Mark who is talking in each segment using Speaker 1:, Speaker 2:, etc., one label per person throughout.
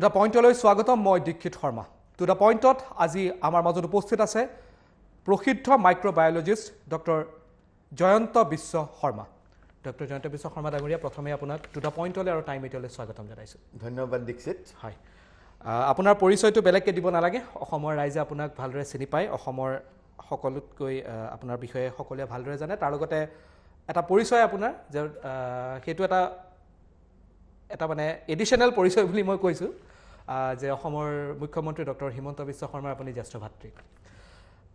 Speaker 1: to the পইণ্টলৈ স্বাগতম মই দীক্ষিত Sharma to the পইণ্টত আজি আমাৰ মাজত উপস্থিত আছে প্ৰসিদ্ধ microbiologist doctor Jayanta Biswa Sarma doctor Jayanta Biswa Sarma ডাঙৰীয়া প্ৰথমে আপোনাক টু দ্য পইণ্টলৈ আৰু টাইম এটিলৈ স্বাগতম জনাইছোঁ
Speaker 2: ধন্যবাদ দীক্ষিত
Speaker 1: হয় আপোনাৰ পৰিচয়টো বেলেগকৈ দিব নালাগে অসমৰ ৰাইজে আপোনাক ভালদৰে চিনি পায় অসমৰ সকলোতকৈ আপোনাৰ বিষয়ে সকলোৱে ভালদৰে জানে তাৰ লগতে এটা পৰিচয় আপোনাৰ যে সেইটো এটা মানে এডিশ্যনেল পৰিচয় বুলি মই কৈছোঁ যে অসমৰ মুখ্যমন্ত্ৰী ডক্টৰ হিমন্ত বিশ্ব শৰ্মাৰ আপুনি জ্যেষ্ঠ ভাতৃ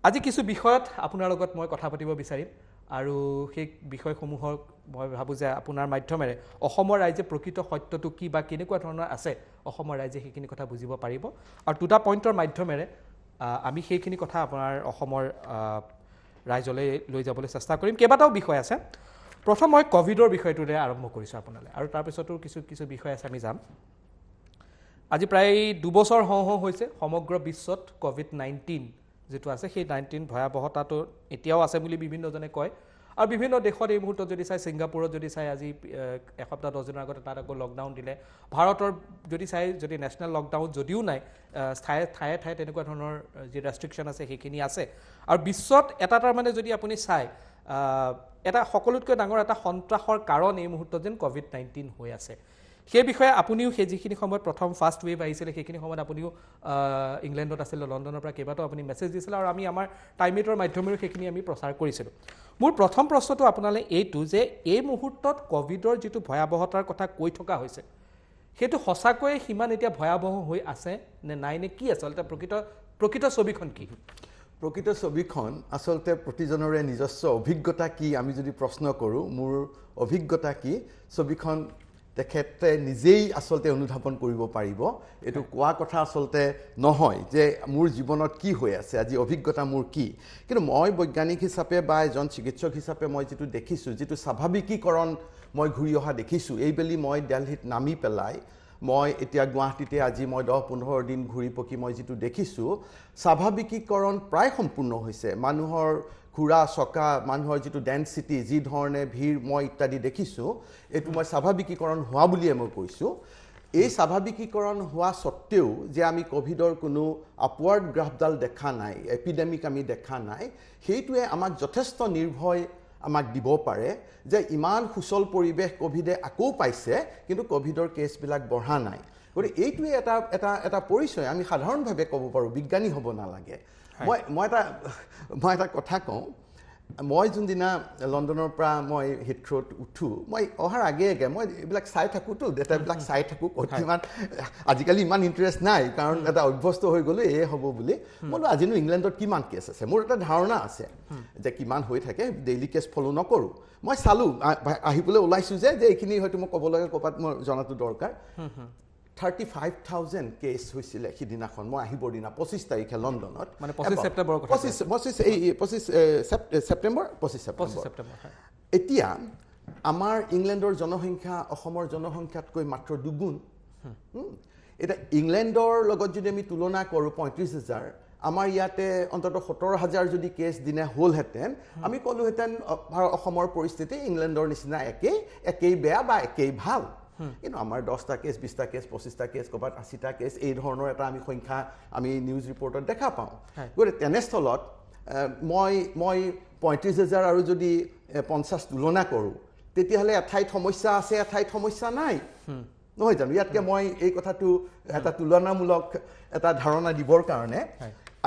Speaker 1: আজি কিছু বিষয়ত আপোনাৰ লগত মই কথা পাতিব বিচাৰিম আৰু সেই বিষয়সমূহক মই ভাবোঁ যে আপোনাৰ মাধ্যমেৰে অসমৰ ৰাইজে প্ৰকৃত সত্যটো কি বা কেনেকুৱা ধৰণৰ আছে অসমৰ ৰাইজে সেইখিনি কথা বুজিব পাৰিব আৰু টু দ্য পইণ্টৰ মাধ্যমেৰে আমি সেইখিনি কথা আপোনাৰ অসমৰ ৰাইজলৈ লৈ যাবলৈ চেষ্টা কৰিম কেইবাটাও বিষয় আছে প্ৰথম মই কোভিডৰ বিষয়টোৰে আৰম্ভ কৰিছোঁ আপোনালৈ আৰু তাৰপিছতো কিছু বিষয় আছে আমি যাম আজি প্ৰায় 2 বছৰ হওঁ হৈছে সমগ্ৰ বিশ্বত কোভিড-19 যেটো আছে সেই 19 ভয়াবহতাটো এতিয়াও আছে বুলি বিভিন্নজনে কয় আৰু বিভিন্ন দেশত এই মুহূৰ্তত যদি চাই সিংগাপুৰত যদি চাই আজি এসপ্তাহ 10 দিনৰ আগতে তাত আকৌ লকডাউন দিলে ভাৰতৰ যদি চাই যদি নেশ্যনেল লকডাউন যদিও নাই ঠায়ে তেনেকুৱা ধৰণৰ যি ৰেষ্ট্ৰিকশ্যন আছে সেইখিনি আছে আৰু বিশ্বত এটা মানে যদি আপুনি চাই এটা সকলোতকৈ ডাঙৰ এটা সন্ত্ৰাসৰ কাৰণ এই মুহূৰ্তত যেন কোভিড-19 হৈ আছে সেই বিষয়ে আপুনিও সেই যিখিনি সময়ত প্ৰথম ফাৰ্ষ্ট ৱেভ আহিছিলে সেইখিনি সময়ত আপুনিও ইংলেণ্ডত আছিল লণ্ডনৰ পৰা কেইবাটাও আপুনি মেছেজ দিছিল আৰু আমি আমাৰ টাইমেটৰ মাধ্যমেৰে সেইখিনি আমি প্ৰচাৰ কৰিছিলোঁ মোৰ প্ৰথম প্ৰশ্নটো আপোনালৈ এইটো যে এই মুহূৰ্তত কোভিডৰ যিটো ভয়াবহতাৰ কথা কৈ থকা হৈছে সেইটো সঁচাকৈয়ে সিমান এতিয়া ভয়াবহ হৈ আছে নে নাই নে কি আচলতে প্ৰকৃত ছবিখন কি
Speaker 2: প্ৰকৃত ছবিখন আচলতে প্ৰতিজনৰে নিজস্ব অভিজ্ঞতা কি আমি যদি প্ৰশ্ন কৰোঁ মোৰ অভিজ্ঞতা কি ছবিখন তেখেতে নিজেই আচলতে অনুধাৱন কৰিব পাৰিব এইটো কোৱা কথা আচলতে নহয় যে মোৰ জীৱনত কি হৈ আছে আজি অভিজ্ঞতা মোৰ কি কিন্তু মই বৈজ্ঞানিক হিচাপে বা এজন চিকিৎসক হিচাপে মই যিটো দেখিছোঁ যিটো স্বাভাৱিকীকৰণ মই ঘূৰি অহা দেখিছোঁ এইবেলি মই দিল্লীত নামি পেলাই মই এতিয়া গুৱাহাটীতে আজি মই 10-15 দিন ঘূৰি পকি মই যিটো দেখিছোঁ স্বাভাৱিকীকৰণ প্ৰায় সম্পূৰ্ণ হৈছে মানুহৰ ঘূৰা চকা মানুহৰ যিটো ডেন্সিটি যি ধৰণে ভিৰ মই ইত্যাদি দেখিছোঁ এইটো মই স্বাভাৱিকীকৰণ হোৱা বুলিয়ে মই কৈছোঁ এই স্বাভাৱিকীকৰণ হোৱা সত্ত্বেও যে আমি কোভিডৰ কোনো আপৱাৰ্ড গ্ৰাফডাল দেখা নাই এপিডেমিক আমি দেখা নাই সেইটোৱে আমাক যথেষ্ট নিৰ্ভয় আমাক দিব পাৰে যে ইমান সুচল পৰিৱেশ কোভিডে আকৌ পাইছে কিন্তু কোভিডৰ কেছবিলাক বঢ়া নাই গতিকে এইটোৱে এটা পৰিচয় আমি সাধাৰণভাৱে ক'ব পাৰোঁ বিজ্ঞানী হ'ব নালাগে মই এটা কথা কওঁ মই যোনদিনা লণ্ডনৰ পৰা মই হিথ্ৰ'ত উঠোঁ মই অহাৰ আগে মই এইবিলাক চাই থাকোঁতো ডেটাবিলাক চাই থাকোঁ কিমান আজিকালি ইমান ইণ্টাৰেষ্ট নাই কাৰণ এটা অভ্যস্ত হৈ গ'লো এয়ে হ'ব বুলি মই আজিনো ইংলেণ্ডত কিমান কেছ আছে মোৰ এটা ধাৰণা আছে যে কিমান হৈ থাকে ডেইলি কেছ ফ'ল' নকৰোঁ মই চালোঁ আহিবলৈ ওলাইছোঁ যে এইখিনি হয়তো মই ক'ব লাগে ক'ৰবাত মই জনাটো দৰকাৰ 35,000 কেছ হৈছিলে সিদিনাখন মই আহিবৰ দিনা 25 তাৰিখে লণ্ডনত
Speaker 1: মানে 25 ছেপ্টেম্বৰ
Speaker 2: 25 ছেপ্টেম্বৰ এতিয়া আমাৰ ইংলেণ্ডৰ জনসংখ্যা অসমৰ জনসংখ্যাতকৈ মাত্ৰ দুগুণ এতিয়া ইংলেণ্ডৰ লগত যদি আমি তুলনা কৰোঁ 35,000 আমাৰ ইয়াতে অন্ততঃ 17,000 যদি কেছ দিনে হ'লহেঁতেন আমি ক'লোহেঁতেন অসমৰ পৰিস্থিতি ইংলেণ্ডৰ নিচিনা একেই বেয়া বা একেই ভাল কিন্তু আমাৰ 10টা কেছ 20টা কেছ 25টা কেছ ক'ৰবাত 80টা কেছ এই ধৰণৰ এটা আমি সংখ্যা আমি নিউজ ৰিপৰ্টত দেখা পাওঁ গতিকে তেনেস্থলত মই 35,000 আৰু যদি 50 তুলনা কৰোঁ তেতিয়াহ'লে এঠাইত সমস্যা আছে এঠাইত সমস্যা নাই নহয় জানো ইয়াতকৈ মই এই কথাটো এটা তুলনামূলক এটা ধাৰণা দিবৰ কাৰণে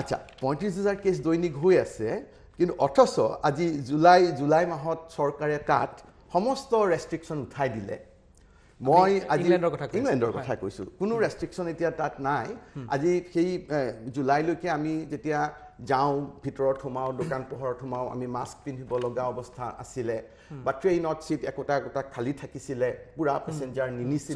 Speaker 2: আচ্ছা 35,000 কেছ দৈনিক হৈ আছে কিন্তু অথচ আজি জুলাই মাহত চৰকাৰে তাত সমস্ত ৰেষ্ট্ৰিকশ্যন উঠাই দিলে মই আজি ইংলেণ্ডৰ কথা কৈছোঁ কোনো ৰেষ্ট্ৰিকশ্যন এতিয়া তাত নাই আজি সেই জুলাইলৈকে আমি যেতিয়া যাওঁ ভিতৰত সোমাওঁ দোকান পোহৰত সোমাওঁ আমি মাস্ক পিন্ধিব লগা অৱস্থা আছিলে বা ট্ৰেইনত চিট একোটা খালী থাকিছিলে পুৰা পেচেঞ্জাৰ নিনিছিলে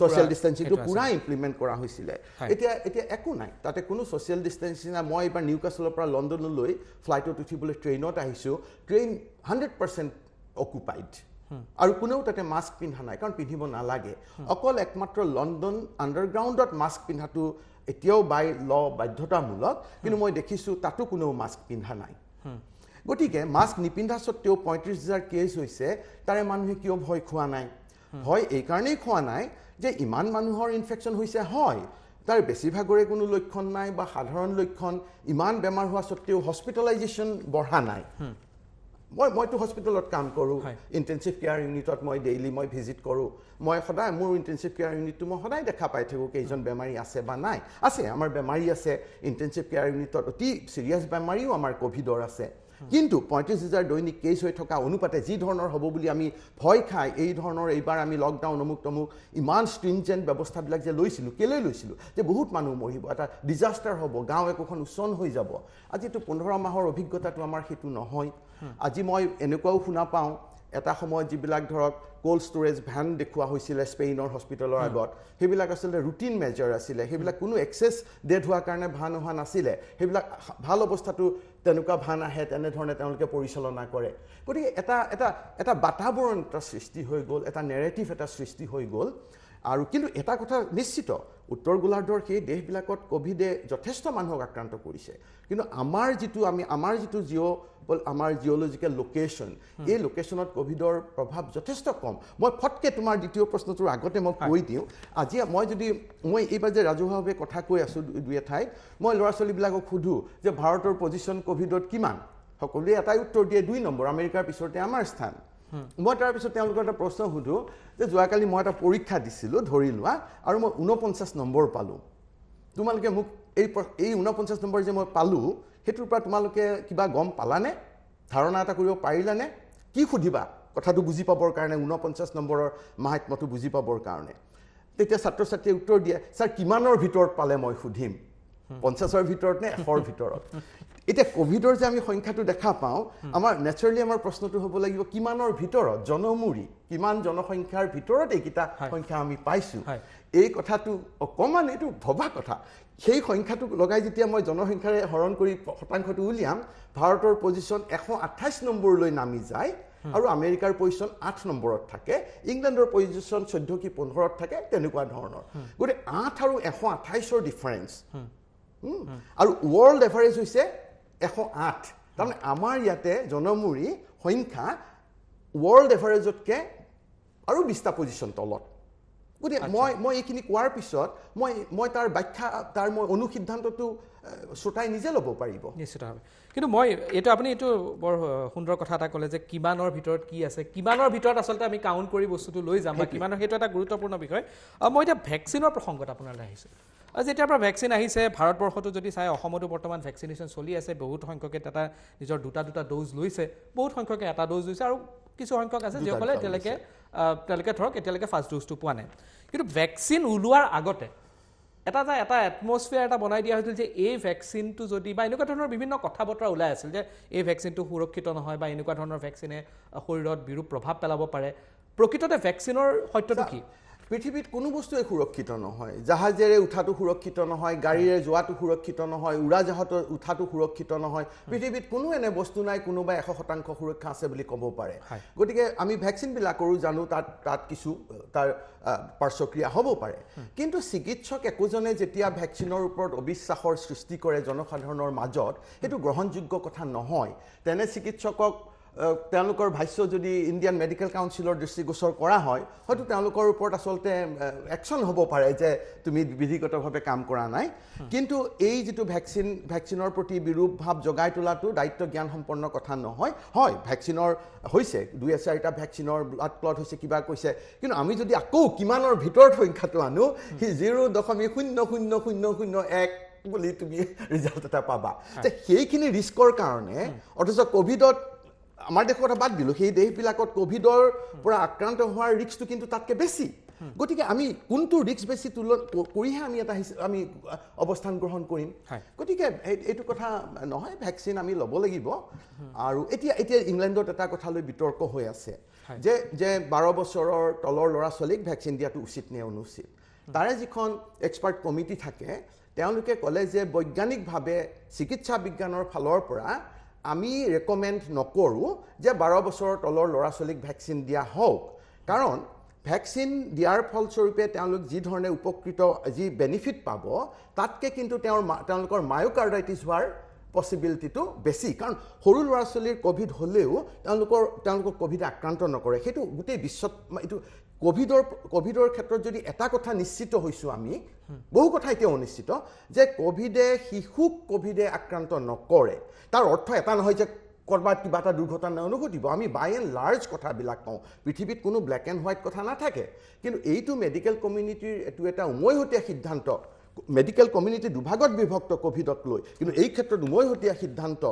Speaker 2: ছ'চিয়েল ডিষ্টেঞ্চিংটো পুৰা ইমপ্লিমেণ্ট কৰা হৈছিলে এতিয়া একো নাই তাতে কোনো ছ'চিয়েল ডিষ্টেঞ্চিং নাই মই এইবাৰ নিউকাছলৰ পৰা লণ্ডনলৈ ফ্লাইটত উঠিবলৈ ট্ৰেইনত আহিছোঁ ট্ৰেইন 100% অকুপাইড আৰু কোনেও তাতে মাস্ক পিন্ধা নাই কাৰণ পিন্ধিব নালাগে অকল একমাত্ৰ লণ্ডন আণ্ডাৰগ্ৰাউণ্ডত মাস্ক পিন্ধাটো এতিয়াও বাই ল বাধ্যতামূলক কিন্তু মই দেখিছোঁ তাতো কোনেও মাস্ক পিন্ধা নাই গতিকে মাস্ক নিপিন্ধা সত্ত্বেও 35,000 কেছ হৈছে তাৰে মানুহে কিয় ভয় খোৱা নাই ভয় এই কাৰণেই খোৱা নাই যে ইমান মানুহৰ ইনফেকশ্যন হৈছে হয় তাৰ বেছিভাগৰে কোনো লক্ষণ নাই বা সাধাৰণ লক্ষণ ইমান বেমাৰ হোৱা স্বত্তেও হস্পিটেলাইজেশ্যন বঢ়া নাই মইতো হস্পিটেলত কাম কৰোঁ ইণ্টেনচিভ কেয়াৰ ইউনিটত মই ডেইলি মই ভিজিট কৰোঁ মই সদায় মোৰ ইণ্টেনচিভ কেয়াৰ ইউনিটটো মই সদায় দেখা পাই থাকোঁ কেইজন বেমাৰী আছে বা নাই আছে আমাৰ বেমাৰী আছে ইণ্টেনচিভ কেয়াৰ ইউনিটত অতি চিৰিয়াছ বেমাৰীও আমাৰ ক'ভিডৰ আছে কিন্তু ৩৫,০০০ দৈনিক কেছ হৈ থকা অনুপাতে যি ধৰণৰ হ'ব বুলি আমি ভয় খাই এই ধৰণৰ এইবাৰ আমি লকডাউন অমুক তমুক ইমান ষ্ট্ৰিনজেণ্ট ব্যৱস্থাবিলাক যে লৈছিলোঁ কেলৈ লৈছিলোঁ যে বহুত মানুহ মৰিব এটা ডিজাষ্টাৰ হ'ব গাঁও একোখন উচ্চন হৈ যাব আজিতো ১৫ মাহৰ অভিজ্ঞতাটো আমাৰ সেইটো নহয় আজি মই এনেকুৱাও শুনা পাওঁ এটা সময়ত যিবিলাক ধৰক কোল্ড ষ্ট'ৰেজ ভ্যান দেখুওৱা হৈছিলে স্পেইনৰ হস্পিটেলৰ আগত সেইবিলাক আচলতে ৰুটিন মেজাৰ আছিলে সেইবিলাক কোনো এক্সেছ ডেড হোৱাৰ কাৰণে ভান হোৱা নাছিলে সেইবিলাক ভাল অৱস্থাটো তেনেকুৱা ভান আহে তেনেধৰণে তেওঁলোকে পৰিচালনা কৰে গতিকে এটা বাতাবৰণ এটা সৃষ্টি হৈ গ'ল এটা নেৰেটিভ এটা সৃষ্টি হৈ গ'ল আৰু কিন্তু এটা কথা নিশ্চিত উত্তৰ গোলাৰ্ধৰ সেই দেশবিলাকত ক'ভিডে যথেষ্ট মানুহক আক্ৰান্ত কৰিছে কিন্তু আমাৰ যিটো আমাৰ জিঅ'লজিকেল লোকেশ্যন এই লোকেশ্যনত ক'ভিডৰ প্ৰভাৱ যথেষ্ট কম মই ফটকৈ তোমাৰ দ্বিতীয় প্ৰশ্নটোৰ আগতে মই কৈ দিওঁ আজি মই এইবাৰ যে ৰাজহুৱাভাৱে কথা কৈ আছোঁ দুই এঠাইত মই ল'ৰা ছোৱালীবিলাকক সোধোঁ যে ভাৰতৰ পজিশ্যন ক'ভিডত কিমান সকলোৱে এটাই উত্তৰ দিয়ে 2 নম্বৰ আমেৰিকাৰ পিছতে আমাৰ স্থান মই তাৰপিছত তেওঁলোকৰ এটা প্ৰশ্ন সোধোঁ যে যোৱাকালি মই এটা পৰীক্ষা দিছিলোঁ ধৰি লোৱা আৰু মই 49 নম্বৰ পালোঁ তোমালোকে মোক এই 49 নম্বৰ যে মই পালোঁ সেইটোৰ পৰা তোমালোকে কিবা গম পালানে ধাৰণা এটা কৰিব পাৰিলানে কি সুধিবা কথাটো বুজি পাবৰ কাৰণে 49 নম্বৰৰ মাহাত্ম্যটো বুজি পাবৰ কাৰণে তেতিয়া ছাত্ৰ ছাত্ৰীয়ে উত্তৰ দিয়ে ছাৰ কিমানৰ ভিতৰত পালে মই সুধিম 50ৰ ভিতৰত নে 100ৰ ভিতৰত এতিয়া ক'ভিডৰ যে আমি সংখ্যাটো দেখা পাওঁ আমাৰ নেচাৰেলি আমাৰ প্ৰশ্নটো হ'ব লাগিব কিমানৰ ভিতৰত জনমূৰি কিমান জনসংখ্যাৰ ভিতৰত এইকেইটা সংখ্যা আমি পাইছোঁ এই কথাটো অকণমান এইটো ভবা কথা সেই সংখ্যাটো লগাই যেতিয়া মই জনসংখ্যাৰে হৰণ কৰি শতাংশটো উলিয়াম ভাৰতৰ পজিশ্যন 128 নম্বৰলৈ নামি যায় আৰু আমেৰিকাৰ পজিশ্যন 8 নম্বৰত থাকে ইংলেণ্ডৰ পজিশ্যন 14 কি 15ত থাকে তেনেকুৱা ধৰণৰ গতিকে 8 আৰু 128ৰ ডিফাৰেঞ্চ আৰু ৱৰ্ল্ড এভাৰেজ হৈছে 108 তাৰমানে আমাৰ ইয়াতে জনমূৰি সংখ্যা ৱৰ্ল্ড এভাৰেজতকৈ আৰু 20টা পজিশ্যন তলত গতিকে মই এইখিনি কোৱাৰ পিছত মই তাৰ ব্যাখ্যা তাৰ মই অনুসিদ্ধান্তটো শ্ৰোতাই নিজে ল'ব পাৰিব
Speaker 1: নিশ্চিতভাৱে কিন্তু মই আপুনি এইটো বৰ সুন্দৰ কথা এটা ক'লে যে কিমানৰ ভিতৰত কি আছে কিমানৰ ভিতৰত আচলতে আমি কাউণ্ট কৰি বস্তুটো লৈ যাম বা কিমানৰ সেইটো এটা গুৰুত্বপূৰ্ণ বিষয় মই এতিয়া ভেকচিনৰ প্ৰসংগত আপোনালৈ আহিছোঁ যেতিয়াৰ পৰা ভেকচিন আহিছে ভাৰতবৰ্ষতো যদি চাই অসমতো বৰ্তমান ভেকচিনেশ্যন চলি আছে বহুত সংখ্যকে এটা নিজৰ দুটা ড'জ লৈছে বহুত সংখ্যকে এটা ড'জ লৈছে আৰু কিছু সংখ্যক আছে যিসকলে তেওঁলোকে ধৰক এতিয়ালৈকে ফাৰ্ষ্ট ড'জটো পোৱা নাই কিন্তু ভেকচিন ওলোৱাৰ আগতে এটা এটমছফিয়াৰ এটা বনাই দিয়া হৈছিল যে এই ভেকচিনটো যদি বা এনেকুৱা ধৰণৰ বিভিন্ন কথা বতৰা ওলাই আছিল যে এই ভেকচিনটো সুৰক্ষিত নহয় বা এনেকুৱা ধৰণৰ ভেকচিনে শৰীৰত বিৰূপ প্ৰভাৱ পেলাব পাৰে প্ৰকৃততে ভেকচিনৰ সত্যটো কি
Speaker 2: পৃথিৱীত কোনো বস্তুৱে সুৰক্ষিত নহয় জাহাজেৰে উঠাটো সুৰক্ষিত নহয় গাড়ীৰে যোৱাটো সুৰক্ষিত নহয় উৰাজাহাজত উঠাটো সুৰক্ষিত নহয় পৃথিৱীত কোনো এনে বস্তু নাই কোনোবাই 100% সুৰক্ষা আছে বুলি ক'ব পাৰে গতিকে আমি ভেকচিনবিলাকৰো জানো তাত কিছু তাৰ পাৰ্শ্বক্ৰিয়া হ'ব পাৰে কিন্তু চিকিৎসক একোজনে যেতিয়া ভেকচিনৰ ওপৰত অবিশ্বাসৰ সৃষ্টি কৰে জনসাধাৰণৰ মাজত সেইটো গ্ৰহণযোগ্য কথা নহয় তেনে চিকিৎসকক তেওঁলোকৰ ভাষ্য যদি ইণ্ডিয়ান মেডিকেল কাউন্সিলৰ দৃষ্টিগোচৰ কৰা হয় হয়তো তেওঁলোকৰ ওপৰত আচলতে একশ্যন হ'ব পাৰে যে তুমি বিধিগতভাৱে কাম কৰা নাই কিন্তু এই যিটো ভেকচিনৰ প্ৰতি বিৰূপ ভাৱ জগাই তোলাটো দায়িত্ব জ্ঞান সম্পন্ন কথা নহয় হয় ভেকচিনৰ হৈছে 2-4টা ভেকচিনৰ ব্লাড ক্লট হৈছে কিবা কৈছে কিন্তু আমি যদি আকৌ কিমানৰ ভিতৰত সংখ্যাটো আনো সি 0.00001 বুলি তুমি ৰিজাল্ট এটা পাবা যে সেইখিনি ৰিস্কৰ কাৰণে অথচ ক'ভিডত আমাৰ দেশৰ কথা বাদ দিলোঁ সেই দেশবিলাকত ক'ভিডৰ পৰা আক্ৰান্ত হোৱাৰ ৰিস্কটো কিন্তু তাতকৈ বেছি গতিকে আমি কোনটো ৰিস্ক বেছি কৰিহে আমি অৱস্থান গ্ৰহণ কৰিম গতিকে এইটো কথা নহয় ভেকচিন আমি ল'ব লাগিব আৰু এতিয়া ইংলেণ্ডত এটা কথালৈ বিতৰ্ক হৈ আছে যে 12 বছৰৰ তলৰ ল'ৰা ছোৱালীক ভেকচিন দিয়াটো উচিত নে অনুচিত তাৰে যিখন এক্সপাৰ্ট কমিটি থাকে তেওঁলোকে ক'লে যে বৈজ্ঞানিকভাৱে চিকিৎসা বিজ্ঞানৰ ফালৰ পৰা আমি ৰেকমেণ্ড নকৰোঁ যে 12 বছৰৰ তলৰ ল'ৰা ছোৱালীক ভেকচিন দিয়া হওক কাৰণ ভেকচিন দিয়াৰ ফলস্বৰূপে তেওঁলোক যি ধৰণে উপকৃত যি বেনিফিট পাব তাতকৈ কিন্তু তেওঁলোকৰ মায়োকাৰ্ডাইটিছ হোৱাৰ পচিবিলিটিটো বেছি কাৰণ সৰু ল'ৰা ছোৱালীৰ ক'ভিড হ'লেও তেওঁলোকক ক'ভিডে আক্ৰান্ত নকৰে সেইটো গোটেই বিশ্বত এইটো কোভিডৰ ক্ষেত্ৰত যদি এটা কথা নিশ্চিত হৈছোঁ আমি বহু কথা এতিয়া অনিশ্চিত যে কোভিডে শিশুক কোভিডে আক্ৰান্ত নকৰে তাৰ অৰ্থ এটা নহয় যে কৰবাত কিবা এটা দুৰ্ঘটনা অনুঘটিব আমি বাই এণ্ড লাৰ্জ কথাবিলাক কওঁ পৃথিৱীত কোনো ব্লেক এণ্ড হোৱাইট কথা নাথাকে কিন্তু এইটো মেডিকেল কমিউনিটিৰ এইটো এটা উমৈহতীয়া সিদ্ধান্ত মেডিকেল কমিউনিটি দুভাগত বিভক্ত কোভিডক লৈ কিন্তু এই ক্ষেত্ৰত উমৈহতীয়া সিদ্ধান্ত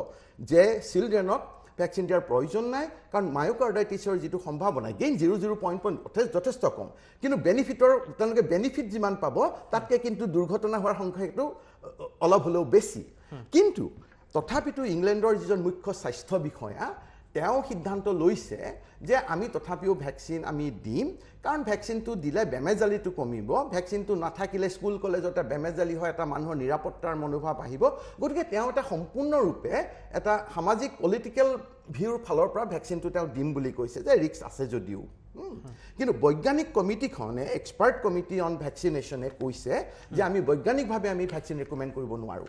Speaker 2: যে চিলড্ৰেনক ভ্যাকচিন দিয়াৰ প্ৰয়োজন নাই কাৰণ মায়োকাৰ্ডাইটিছৰ যিটো সম্ভাৱনা গেইন 0.0 যথেষ্ট কম কিন্তু বেনিফিটৰ তেওঁলোকে বেনিফিট যিমান পাব তাতকৈ কিন্তু দুৰ্ঘটনা হোৱাৰ সংখ্যাটো অলপ হ'লেও বেছি কিন্তু তথাপিতো ইংলেণ্ডৰ যিজন মুখ্য স্বাস্থ্য বিষয়া তেওঁ সিদ্ধান্ত লৈছে যে আমি তথাপিও ভ্যাকচিন আমি দিম কাৰণ ভ্যাকচিনটো দিলে বেমেজালিটো কমিব ভ্যাকচিনটো নাথাকিলে স্কুল কলেজত বেমেজালি হয় এটা মানুহৰ নিৰাপত্তাৰ মনোভাৱ আহিব গতিকে তেওঁ এটা সম্পূৰ্ণৰূপে এটা সামাজিক পলিটিকেল ভিউৰ ফালৰ পৰা ভ্যাকচিনটো তেওঁ দিম বুলি কৈছে যে ৰিস্ক আছে যদিও কিন্তু বৈজ্ঞানিক কমিটিখনে এক্সপাৰ্ট কমিটি অন ভ্যাকচিনেশ্যনে কৈছে যে আমি বৈজ্ঞানিকভাৱে আমি ভ্যাকচিন ৰিকমেণ্ড কৰিব নোৱাৰোঁ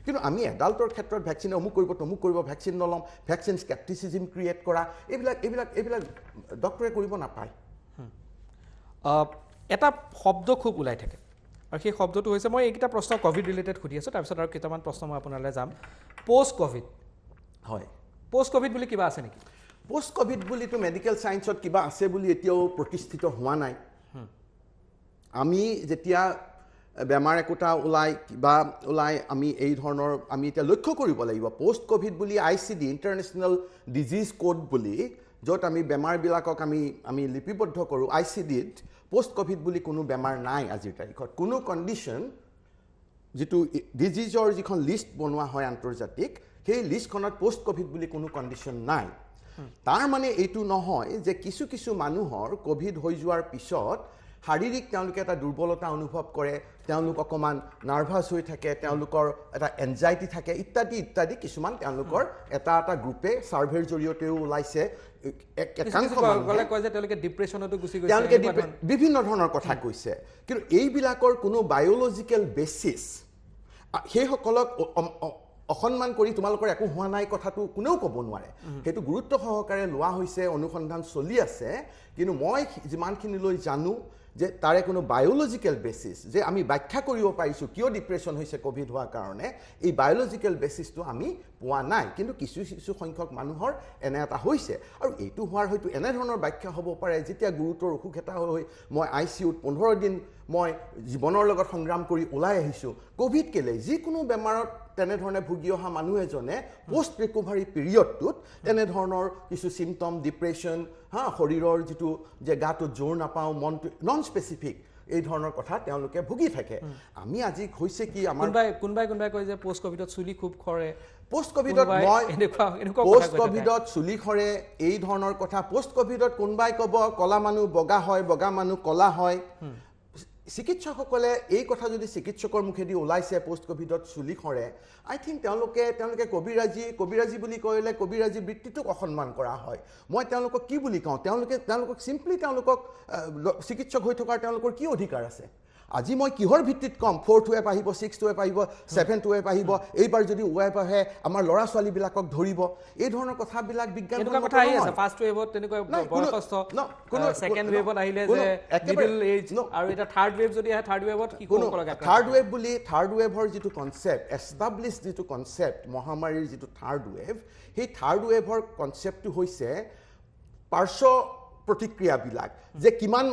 Speaker 2: কিন্তু আমি এডাল্টৰ ক্ষেত্ৰত ভ্যাকচিন অমুক কৰিব ভ্যাকচিন নলম ভ্যাকচিন স্কেপটিচিজম ক্ৰিয়েট কৰা এইবিলাক ডক্টৰে কৰিব নাপায়
Speaker 1: এটা শব্দ খুব ওলাই থাকে আৰু সেই শব্দটো হৈছে মই এইকেইটা প্ৰশ্ন কোভিড ৰিলেটেড সুধি আছোঁ তাৰপিছত আৰু কেইটামান প্ৰশ্ন মই আপোনালৈ যাম পোষ্ট কোভিড
Speaker 2: হয়
Speaker 1: পোষ্ট কোভিড বুলি কিবা আছে নেকি
Speaker 2: পোষ্ট কোভিড বুলিতো মেডিকেল সায়েন্সত কিবা আছে বুলি এতিয়াও প্ৰতিষ্ঠিত হোৱা নাই আমি যেতিয়া বেমাৰ একোটা ওলাই আমি এই ধৰণৰ আমি এতিয়া লক্ষ্য কৰিব লাগিব পোষ্ট কোভিড বুলি ICD ইণ্টাৰনেশ্যনেল ডিজিজ কোড বুলি য'ত আমি বেমাৰবিলাকক আমি লিপিবদ্ধ কৰোঁ ICDত পোষ্ট কোভিড বুলি কোনো বেমাৰ নাই আজিৰ তাৰিখত কোনো কণ্ডিশ্যন যিটো ডিজিজৰ যিখন লিষ্ট বনোৱা হয় আন্তৰ্জাতিক সেই লিষ্টখনত পোষ্ট কোভিড বুলি কোনো কণ্ডিশ্যন নাই তাৰ মানে এইটো নহয় যে কিছু মানুহৰ কোভিড হৈ যোৱাৰ পিছত শাৰীৰিক তেওঁলোকে এটা দুৰ্বলতা অনুভৱ কৰে তেওঁলোক অকমান নাৰ্ভাছ হৈ থাকে তেওঁলোকৰ এটা এনজাইটি থাকে ইত্যাদি কিছুমান তেওঁলোকৰ এটা গ্ৰুপে সাৰ্ভেৰ জৰিয়তেও ওলাইছে একাংশ
Speaker 1: মানুহে কয় যে তেওঁলোকে ডিপ্ৰেছনতো গুচি গৈছে
Speaker 2: তেওঁলোকে বিভিন্ন ধৰণৰ কথা কৈছে কিন্তু এইবিলাকৰ কোনো বায়'লজিকেল বেচিছ সেইসকলক অসন্মান কৰি তোমালোকৰ একো হোৱা নাই কথাটো কোনেও ক'ব নোৱাৰে সেইটো গুৰুত্ব সহকাৰে লোৱা হৈছে অনুসন্ধান চলি আছে কিন্তু মই যিমানখিনিলৈ জানো যে তাৰে কোনো বায়'লজিকেল বেচিছ যে আমি ব্যাখ্যা কৰিব পাৰিছোঁ কিয় ডিপ্ৰেছন হৈছে কোভিড হোৱাৰ কাৰণে এই বায়'লজিকেল বেচিছটো আমি পোৱা নাই কিন্তু কিছু সংখ্যক মানুহৰ এনে এটা হৈছে আৰু এইটো হোৱাৰ হয়তো এনেধৰণৰ ব্যাখ্যা হ'ব পাৰে যেতিয়া গুৰুতৰ অসুখ এটা হৈ মই ICUত 15 দিন মই জীৱনৰ লগত সংগ্ৰাম কৰি ওলাই আহিছোঁ কোভিড কেলে যিকোনো বেমাৰত তেনেধৰণে ভুগি অহা মানুহ এজনে পোষ্ট ৰিকভাৰী পিৰিয়ডটোত তেনেধৰণৰ কিছু চিমটম ডিপ্ৰেছন শৰীৰৰ যিটো যে গাটো জোৰ নাপাওঁ মনটো নন স্পেচিফিক এই ধৰণৰ কথা তেওঁলোকে ভুগি থাকে আমি আজি হৈছে কি আমাৰ
Speaker 1: কোনবাই কয় যে পোষ্ট কোভিডত চুলি খুব খৰে
Speaker 2: পোষ্ট কোভিডত মই পোষ্ট কোভিডত চুলি খৰে এই ধৰণৰ কথা পোষ্ট কোভিডত কোনবাই ক'ব কলা মানুহ বগা হয় বগা মানুহ কলা হয় চিকিৎসকসকলে এই কথা যদি চিকিৎসকৰ মুখেদি ওলাইছে পোষ্ট কোভিডত চুলি খৰে আই থিংক তেওঁলোকে কবিৰাজী বুলি কৈলে কবিৰাজী বৃত্তিটোক অসন্মান কৰা হয় মই তেওঁলোকক কি বুলি কওঁ তেওঁলোকক চিম্পলি তেওঁলোকক চিকিৎসক হৈ থকাৰ তেওঁলোকৰ কি অধিকাৰ আছে আজি মই কিহৰ ভিত্তিত কম 4th ৱেভ আহিব 6th ৱেভ আহিব 7th ৱেভ আহিব এইবাৰ যদি ৱেভ আহে আমাৰ ল'ৰা ছোৱালীবিলাকক ধৰিব এই ধৰণৰ কথাবিলাক বিজ্ঞান
Speaker 1: কথা আহি আছে ফাৰ্ষ্ট ৱেভত তেনেকৈ বয়সস্থ সেকেন্ড ৱেভত আহিলে যে মিডল এজ আৰু এটা থাৰ্ড ৱেভ যদি আহে থাৰ্ড ৱেভত কি কৰিব লাগে
Speaker 2: থাৰ্ড ৱেভৰ যিটো কনসেপ্ট এষ্টাব্লিছ যিটো কনসেপ্ট মহামাৰীৰ যিটো থাৰ্ড ৱেভ সেই থাৰ্ড ৱেভৰ কনসেপ্টটো হৈছে পাৰ্শ্ব প্ৰতিক্ৰিয়াবিলাক যে কিমান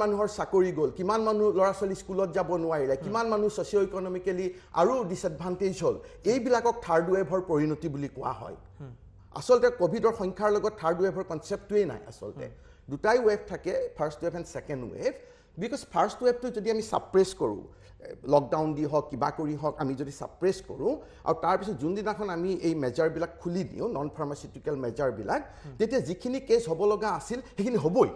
Speaker 2: মানুহৰ চাকৰি গ'ল কিমান মানুহ ল'ৰা ছোৱালী স্কুলত যাব নোৱাৰিলে কিমান মানুহ ছ'চিঅ' ইকনমিকেলি আৰু ডিসএডভান্টেজ হ'ল এইবিলাকক থাৰ্ড ৱেভৰ পৰিণতি বুলি কোৱা হয় আচলতে কোভিডৰ সংখ্যাৰ লগত থাৰ্ড ৱেভৰ কনসেপ্টটোৱেই নাই আচলতে দুটাই ৱেভ থাকে first wave and second wave because first ৱেভটো যদি আমি ছাপ্ৰেছ কৰোঁ লকডাউন দি হওক কিবা কৰি হওক আমি যদি ছাপ্ৰেছ কৰোঁ আৰু তাৰপিছত যোনদিনাখন আমি এই মেজাৰবিলাক খুলি দিওঁ নন ফাৰ্মাচিউটিকেল মেজাৰবিলাক তেতিয়া যিখিনি কেছ হ'ব লগা আছিল সেইখিনি হ'বই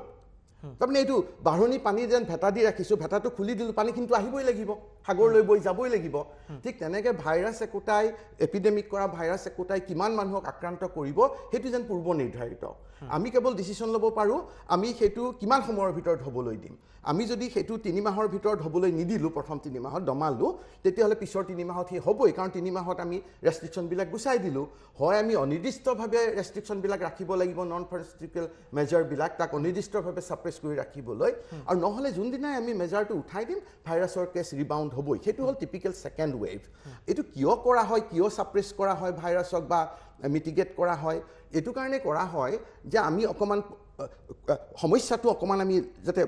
Speaker 2: তাৰমানে এইটো বাঢ়নি পানী যেন ভেটা দি ৰাখিছোঁ ভেটাটো খুলি দিলোঁ পানী কিন্তু আহিবই লাগিব সাগৰলৈ বৈ যাবই লাগিব ঠিক তেনেকৈ ভাইৰাছ একোটাই এপিডেমিক কৰা ভাইৰাছ একোটাই কিমান মানুহক আক্ৰান্ত কৰিব সেইটো যেন পূৰ্ব নিৰ্ধাৰিত আমি কেৱল ডিচিশ্যন ল'ব পাৰোঁ আমি সেইটো কিমান সময়ৰ ভিতৰত হ'বলৈ দিম আমি যদি সেইটো 3 মাহৰ ভিতৰত হ'বলৈ নিদিলোঁ প্ৰথম 3 মাহত দমালোঁ তেতিয়াহ'লে পিছৰ 3 মাহত সেই হ'বই কাৰণ 3 মাহত আমি ৰেষ্ট্ৰিকশ্যনবিলাক গুচাই দিলোঁ হয় আমি অনিৰ্দিষ্টভাৱে ৰেষ্ট্ৰিকশ্যনবিলাক ৰাখিব লাগিব নন ফাৰ্মাচিউটিকেল মেজাৰবিলাক তাক অনিৰ্দিষ্টভাৱে ছাপ্ৰেছ কৰি ৰাখিবলৈ আৰু নহ'লে যোনদিনাই আমি মেজাৰটো উঠাই দিম ভাইৰাছৰ কেছ ৰিবাউণ্ড হ'বই সেইটো হ'ল টিপিকেল ছেকেণ্ড ৱেভ এইটো কিয় কৰা হয় কিয় ছাপ্ৰেছ কৰা হয় ভাইৰাছক বা মিটিগেট কৰা হয় এইটো কাৰণে কৰা হয় যে আমি অকণমান সমস্যাটো অকণমান আমি যাতে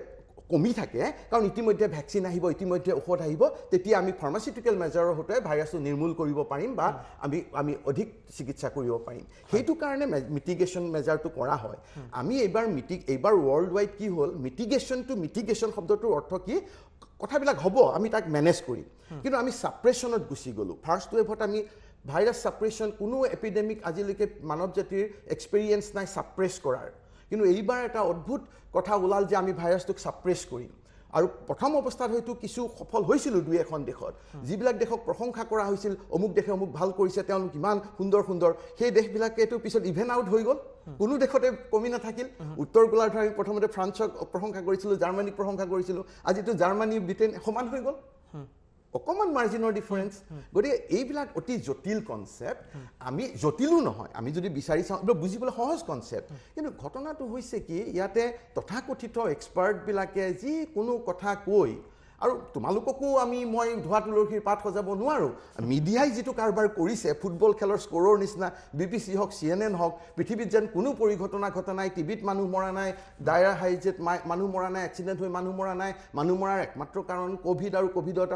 Speaker 2: কমি থাকে কাৰণ ইতিমধ্যে ভেকচিন আহিব ইতিমধ্যে ঔষধ আহিব তেতিয়া আমি ফাৰ্মাচিউটিকেল মেজাৰৰ সৈতে ভাইৰাছটো নিৰ্মূল কৰিব পাৰিম বা আমি অধিক চিকিৎসা কৰিব পাৰিম সেইটো কাৰণে মিটিগেশ্যন মেজাৰটো কৰা হয় আমি এইবাৰ ৱৰ্ল্ড ৱাইড কি হ'ল মিটিগেশ্যন শব্দটোৰ অৰ্থ কি কথাবিলাক হ'ব আমি তাক মেনেজ কৰিম কিন্তু আমি ছাপ্ৰেশ্যনত গুচি গ'লোঁ ফাৰ্ষ্ট ৱেভত আমি ভাইৰাছ ছাপ্ৰেশ্যন কোনো এপিডেমিক আজিলৈকে মানৱ জাতিৰ এক্সপেৰিয়েঞ্চ নাই ছাপ্ৰেছ কৰাৰ কিন্তু এইবাৰ এটা অদ্ভুত কথা ওলাল যে আমি ভাইৰাছটোক ছাপ্ৰেছ কৰিম আৰু প্ৰথম অৱস্থাত হয়তো কিছু সফল হৈছিলোঁ 2-এখন দেশত যিবিলাক দেশক প্ৰশংসা কৰা হৈছিল অমুক দেশে অমুক ভাল কৰিছে তেওঁলোক ইমান সুন্দৰ সেই দেশবিলাকেতো পিছত ইভেন আউট হৈ গ'ল কোনো দেশতে কমি নাথাকিল উত্তৰ গোলাৰ্ধ আমি প্ৰথমতে ফ্ৰান্সক প্ৰশংসা কৰিছিলোঁ জাৰ্মানীক প্ৰশংসা কৰিছিলোঁ আজিতো জাৰ্মানী ব্ৰিটেইন সমান হৈ গ'ল অকণমান মাৰ্জিনৰ ডিফাৰেঞ্চ গতিকে এইবিলাক অতি জটিল কনচেপ্ট আমি জটিলো নহয় আমি যদি বিচাৰি চাওঁ এইবিলাক বুজিবলৈ সহজ কনচেপ্ট কিন্তু ঘটনাটো হৈছে কি ইয়াতে তথাকথিত এক্সপাৰ্টবিলাকে যিকোনো কথা কৈ আৰু তোমালোককো মই ধোৱা তুলসীৰ পাত সজাব নোৱাৰোঁ মিডিয়াই যিটো কাৰবাৰ কৰিছে ফুটবল খেলৰ স্ক'ৰৰ নিচিনা BBC হওক CNN হওক পৃথিৱীত যেন কোনো পৰিঘটনা ঘটা নাই টিভিত মানুহ মৰা নাই ডায়েৰা হাইজেট মানুহ মৰা নাই এক্সিডেণ্ট হৈ মানুহ মৰা নাই মানুহ মৰাৰ একমাত্ৰ কাৰণ ক'ভিড আৰু ক'ভিডত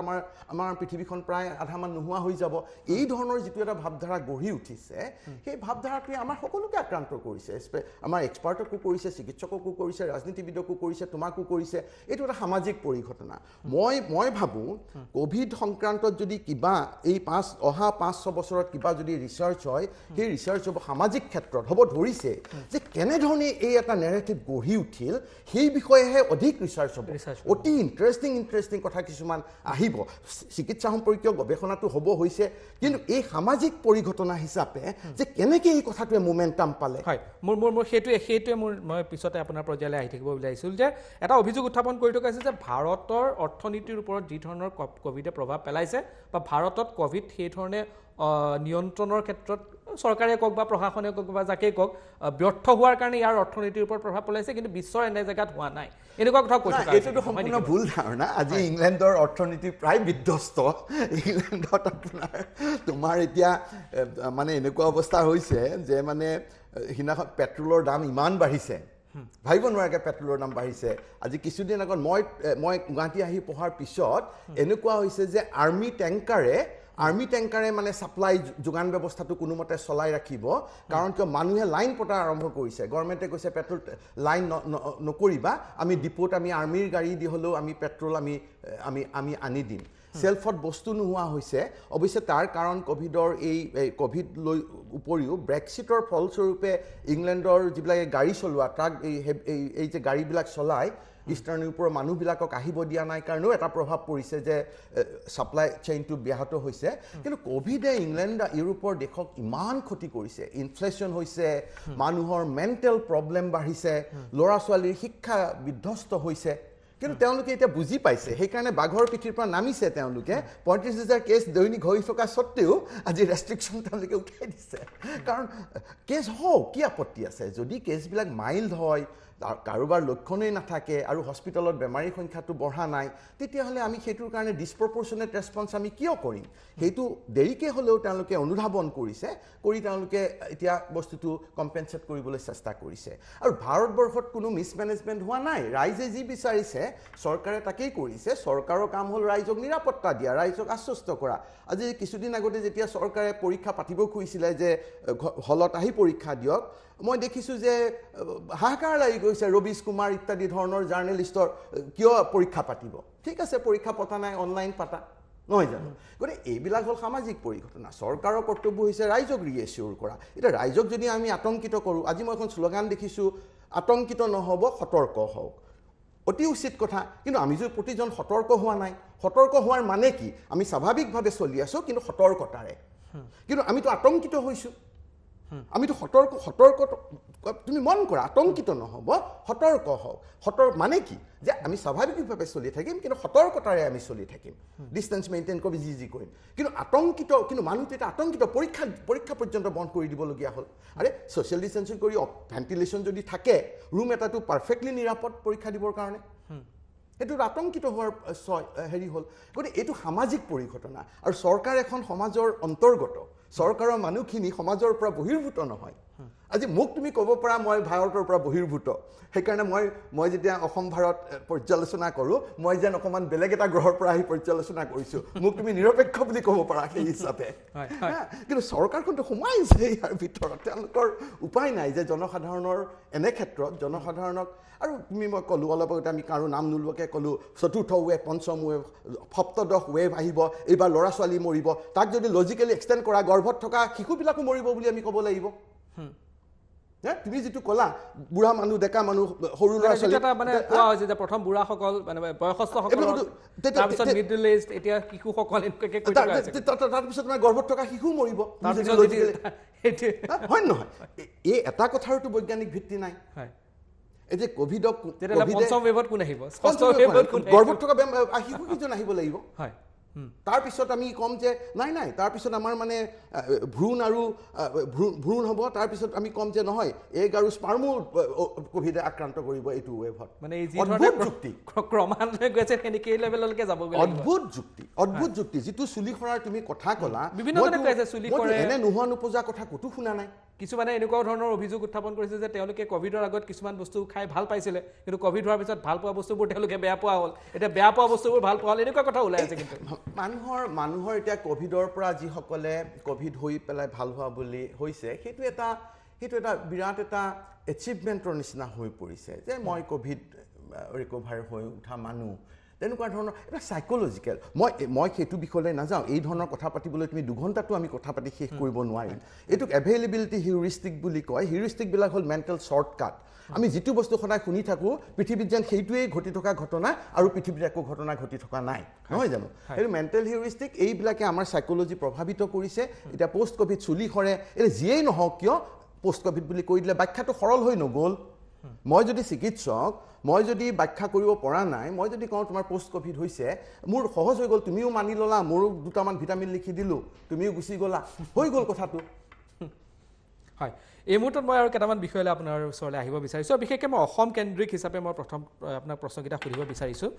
Speaker 2: আমাৰ পৃথিৱীখন প্ৰায় আধামান নোহোৱা হৈ যাব এই ধৰণৰ যিটো এটা ভাৱধাৰা গঢ়ি উঠিছে সেই ভাৱধাৰাটোৱে আমাৰ সকলোকে আক্ৰান্ত কৰিছে আমাৰ এক্সপাৰ্টকো কৰিছে চিকিৎসককো কৰিছে ৰাজনীতিবিদকো কৰিছে তোমাকো কৰিছে এইটো এটা সামাজিক পৰিঘটনা মই ভাবোঁ কোভিড সংক্ৰান্তত যদি কিবা এই অহা 5-6 বছৰত কিবা যদি ৰিচাৰ্চ হয় সেই ৰিচাৰ্চ হ'ব সামাজিক ক্ষেত্ৰত হ'ব ধৰিছে যে কেনেধৰণে এই এটা নেৰেটিভ গঢ়ি উঠিল সেই বিষয়েহে অধিক ৰিচাৰ্চ হ'ব অতি ইণ্টাৰেষ্টিং কথা কিছুমান আহিব চিকিৎসা সম্পৰ্কীয় গৱেষণাটো হ'ব হৈছে কিন্তু এই সামাজিক পৰিঘটনা হিচাপে যে কেনেকৈ এই কথাটোৱে মোমেণ্টাম পালে
Speaker 1: হয় মোৰ সেইটোৱে মই পিছতে আপোনাৰ পৰ্যায়লৈ আহি থাকিব বিচাৰিছিল যে এটা অভিযোগ উত্থাপন কৰি থকা হৈছে যে ভাৰতৰ অৰ্থনীতিৰ ওপৰত যি ধৰণৰ কোভিডে প্ৰভাৱ পেলাইছে বা ভাৰতত কোভিড সেই ধৰণে নিয়ন্ত্ৰণৰ ক্ষেত্ৰত চৰকাৰে কওক বা প্ৰশাসনে কওক বা যাকেই কওক ব্যৰ্থ হোৱাৰ কাৰণে ইয়াৰ অৰ্থনীতিৰ ওপৰত প্ৰভাৱ পেলাইছে কিন্তু বিশ্বৰ এনে জেগাত হোৱা নাই এনেকুৱা কথা কৈছে
Speaker 2: এইটোতো সম্পূৰ্ণ ভুল ধাৰণা আজি ইংলেণ্ডৰ অৰ্থনীতি প্ৰায় বিধ্বস্ত ইংলেণ্ডত তোমাৰ এতিয়া মানে এনেকুৱা অৱস্থা হৈছে যে মানে সিদিনাখন পেট্ৰলৰ দাম ইমান বাঢ়িছে ভাবিব নোৱাৰাকৈ পেট্ৰলৰ দাম বাঢ়িছে আজি কিছুদিন আগত মই গুৱাহাটী আহি পঢ়াৰ পিছত এনেকুৱা হৈছে যে আৰ্মি টেংকাৰে মানে ছাপ্লাই যোগান ব্যৱস্থাটো কোনোমতে চলাই ৰাখিব কাৰণ কিয় মানুহে লাইন পতা আৰম্ভ কৰিছে গভৰ্ণমেণ্টে কৈছে পেট্ৰল লাইন নকৰিবা আমি ডিপোত আমি আৰ্মিৰ গাড়ী দি হ'লেও আমি পেট্ৰল আমি আনি দিম সেলফত বস্তু নোহোৱা হৈছে অৱশ্যে তাৰ কাৰণ কোভিডৰ এই কোভিড লৈ উপৰিও ব্ৰেক্সিটৰ ফলস্বৰূপে ইংলেণ্ডৰ যিবিলাকে গাড়ী চলোৱা ট্ৰাক এই যে গাড়ীবিলাক চলায় ইষ্টাৰ্ণ ইউৰোপৰ মানুহবিলাকক আহিব দিয়া নাই কাৰণেও এটা প্ৰভাৱ পৰিছে যে ছাপ্লাই চেইনটো ব্যাহত হৈছে কিন্তু কোভিডে ইউৰোপৰ দেশক ইমান ক্ষতি কৰিছে ইনফ্লেশ্যন হৈছে মানুহৰ মেণ্টেল প্ৰব্লেম বাঢ়িছে ল'ৰা ছোৱালীৰ শিক্ষা বিধ্বস্ত হৈছে কিন্তু তেওঁলোকে এতিয়া বুজি পাইছে সেইকাৰণে বাঘৰ পিঠিৰ পৰা নামিছে তেওঁলোকে 35,000 কেছ দৈনিক হৈ থকা সত্ত্বেও আজি ৰেষ্ট্ৰিকশ্যন তেওঁলোকে উঠাই দিছে কাৰণ কেছ হওক কি আপত্তি আছে যদি কেছবিলাক মাইল্ড হয় কাৰোবাৰ লক্ষণেই নাথাকে আৰু হস্পিটেলত বেমাৰীৰ সংখ্যাটো বঢ়া নাই তেতিয়াহ'লে আমি সেইটোৰ কাৰণে ডিছপ্ৰপৰ্চনেট ৰেছপন্স আমি কিয় কৰিম সেইটো দেৰিকৈ হ'লেও তেওঁলোকে অনুধাৱন কৰিছে কৰি তেওঁলোকে এতিয়া বস্তুটো কম্পেনচেট কৰিবলৈ চেষ্টা কৰিছে আৰু ভাৰতবৰ্ষত কোনো মিছমেনেজমেণ্ট হোৱা নাই ৰাইজে যি বিচাৰিছে চৰকাৰে তাকেই কৰিছে চৰকাৰৰ কাম হ'ল ৰাইজক নিৰাপত্তা দিয়া ৰাইজক আশ্বস্ত কৰা আজি কিছুদিন আগতে যেতিয়া চৰকাৰে পৰীক্ষা পাতিব খুজিছিলে যে হলত আহি পৰীক্ষা দিয়ক মই দেখিছোঁ যে হাহাকাৰ লাগি গৈছে ৰবীশ কুমাৰ ইত্যাদি ধৰণৰ জাৰ্নেলিষ্টৰ কিয় পৰীক্ষা পাতিব ঠিক আছে পৰীক্ষা পতা নাই অনলাইন পাতা নহয় জানো গতিকে এইবিলাক হ'ল সামাজিক পৰিঘটনা চৰকাৰৰ কৰ্তব্য হৈছে ৰাইজক ৰিএচিয়ৰ কৰা এতিয়া ৰাইজক যদি আমি আতংকিত কৰোঁ আজি মই এখন শ্লোগান দেখিছোঁ আতংকিত নহ'ব সতৰ্ক হওক অতি উচিত কথা কিন্তু আমি যদি প্ৰতিজন সতৰ্ক হোৱা নাই সতৰ্ক হোৱাৰ মানে কি আমি স্বাভাৱিকভাৱে চলি আছোঁ কিন্তু সতৰ্কতাৰে কিন্তু আমিতো আতংকিত হৈছোঁ আমিতো সতৰ্ক তুমি মন কৰা আতংকিত নহ'ব সতৰ্ক হওক মানে কি যে আমি স্বাভাৱিকভাৱে চলি থাকিম কিন্তু সতৰ্কতাৰে আমি চলি থাকিম ডিষ্টেঞ্চ মেইনটেইন কৰি যি কৰিম কিন্তু আতংকিত কিন্তু মানুহটো এটা আতংকিত পৰীক্ষা পৰ্যন্ত বন্ধ কৰি দিবলগীয়া হ'ল আৰে ছ'চিয়েল ডিষ্টেঞ্চিং কৰি ভেণ্টিলেশ্যন যদি থাকে ৰুম এটাটো পাৰফেক্টলি নিৰাপদ পৰীক্ষা দিবৰ কাৰণে সেইটো আতংকিত হোৱাৰ হেৰি হ'ল গতিকে এইটো সামাজিক পৰিঘটনা আৰু চৰকাৰ এখন সমাজৰ অন্তৰ্গত চৰকাৰৰ মানুহখিনি সমাজৰ পৰা বহিৰ্ভূত নহয় আজি মোক তুমি ক'ব পৰা মই ভাৰতৰ পৰা বহিৰ্ভূত সেইকাৰণে মই যেতিয়া অসম ভাৰত পৰ্যালোচনা কৰোঁ মই যেন অকণমান বেলেগ এটা গ্ৰহৰ পৰা আহি পৰ্যালোচনা কৰিছোঁ মোক তুমি নিৰপেক্ষ বুলি ক'ব পাৰা সেই হিচাপে কিন্তু চৰকাৰখনটো সোমাইছে ইয়াৰ ভিতৰত তেওঁলোকৰ উপায় নাই যে জনসাধাৰণৰ এনে ক্ষেত্ৰত জনসাধাৰণক আৰু তুমি মই ক'লোঁ অলপ আগতে আমি কাৰো নাম নোলোৱাকৈ ক'লোঁ চতুৰ্থ ৱেভ পঞ্চম ৱেভ সপ্তদশ ৱেভ আহিব এইবাৰ ল'ৰা ছোৱালী মৰিব তাক যদি লজিকেলি এক্সটেণ্ড কৰা গৰ্ভত থকা শিশুবিলাকো মৰিব বুলি আমি ক'ব লাগিব তুমি যিটো ক'লা বুঢ়া মানুহ ডেকা মানুহ সৰু ল'ৰা ছোৱালী
Speaker 1: মানে কোৱা হৈছে যে প্ৰথম বুঢ়াসকল মানে বয়সস্থসকল তাৰপিছত মিডল এজ এতিয়া শিশুসকল এনেকুৱাকৈ কৈ থকা হৈছে
Speaker 2: তাৰপিছত মানে গৰ্ভত থকা শিশু মৰিব হয় নহয় এই এটা কথাৰতো বৈজ্ঞানিক ভিত্তি নাই এই যে ক'ভিডক
Speaker 1: পঞ্চম ৱেভত কোন আহিব
Speaker 2: গৰ্ভত থকা শিশু কেইজন আহিব লাগিব তাৰপিছত আমি ক'ম যে নাই তাৰপিছত আমাৰ মানে ভ্ৰূণ হ'ব তাৰপিছত আমি ক'ম যে নহয় এগ আৰু স্পাৰ্মো ক'ভিডে আক্ৰান্ত কৰিব এইটো ৱেভত
Speaker 1: মানে অদ্ভুত যুক্তি ক্ৰমান্বয়ে গৈছে সেনেকে এই লেভেললৈকে যাব
Speaker 2: অদ্ভুত যুক্তি যিটো চুলি সৰাৰ তুমি কথা ক'লা এনে নোহোৱা নোপোজা কথা ক'তো শুনা নাই
Speaker 1: কিছুমানে এনেকুৱা ধৰণৰ অভিযোগ উত্থাপন কৰিছে যে তেওঁলোকে ক'ভিডৰ আগত কিছুমান বস্তু খাই ভাল পাইছিলে কিন্তু ক'ভিড হোৱাৰ পিছত ভাল পোৱা বস্তুবোৰ তেওঁলোকে বেয়া পোৱা হ'ল এতিয়া বেয়া পোৱা বস্তুবোৰ ভাল পোৱা হ'ল এনেকুৱা কথা ওলাই আছে কিন্তু
Speaker 2: মানুহৰ এতিয়া ক'ভিডৰ পৰা যিসকলে ক'ভিড হৈ পেলাই ভাল হোৱা বুলি হৈছে সেইটো এটা বিৰাট এটা এচিভমেণ্টৰ নিচিনা হৈ পৰিছে যে মই ক'ভিড ৰিকভাৰ হৈ উঠা মানুহ তেনেকুৱা ধৰণৰ এটা চাইক'লজিকেল মই সেইটো বিষয়লৈ নাযাওঁ এই ধৰণৰ কথা পাতিবলৈ তুমি 2 ঘণ্টাটো আমি কথা পাতি শেষ কৰিব নোৱাৰিম এইটোক এভেইলেবিলিটি হিউৰিষ্টিক বুলি কয় হিউৰিষ্টিকবিলাক হ'ল মেণ্টেল শ্বৰ্টকাট আমি যিটো বস্তু সদায় শুনি থাকোঁ পৃথিৱীত যেন সেইটোৱেই ঘটি থকা ঘটনা আৰু পৃথিৱীত একো ঘটনা ঘটি থকা নাই নহয় জানো সেইটো মেণ্টেল হিউৰিষ্টিক এইবিলাকে আমাৰ চাইক'লজি প্ৰভাৱিত কৰিছে এতিয়া পষ্ট ক'ভিড চুলি সৰে এই যিয়েই নহওক কিয় পষ্ট ক'ভিড বুলি কৈ দিলে ব্যাখ্যাটো সৰল হৈ নগ'ল মই যদি চিকিৎসক মই যদি ব্যাখ্যা কৰিব পৰা নাই মই যদি কওঁ তোমাৰ পষ্ট ক'ভিড হৈছে মোৰ সহজ হৈ গ'ল তুমিও মানি ল'লা মোৰো দুটামান ভিটামিন লিখি দিলোঁ তুমিও গুচি গ'লা হৈ গ'ল কথাটো
Speaker 1: হয় এই মুহূৰ্তত মই আৰু কেইটামান বিষয়লৈ আপোনাৰ ওচৰলৈ আহিব বিচাৰিছোঁ বিশেষকৈ মই অসম কেন্দ্ৰিক হিচাপে মই প্ৰথম আপোনাক প্ৰশ্নকেইটা সুধিব বিচাৰিছোঁ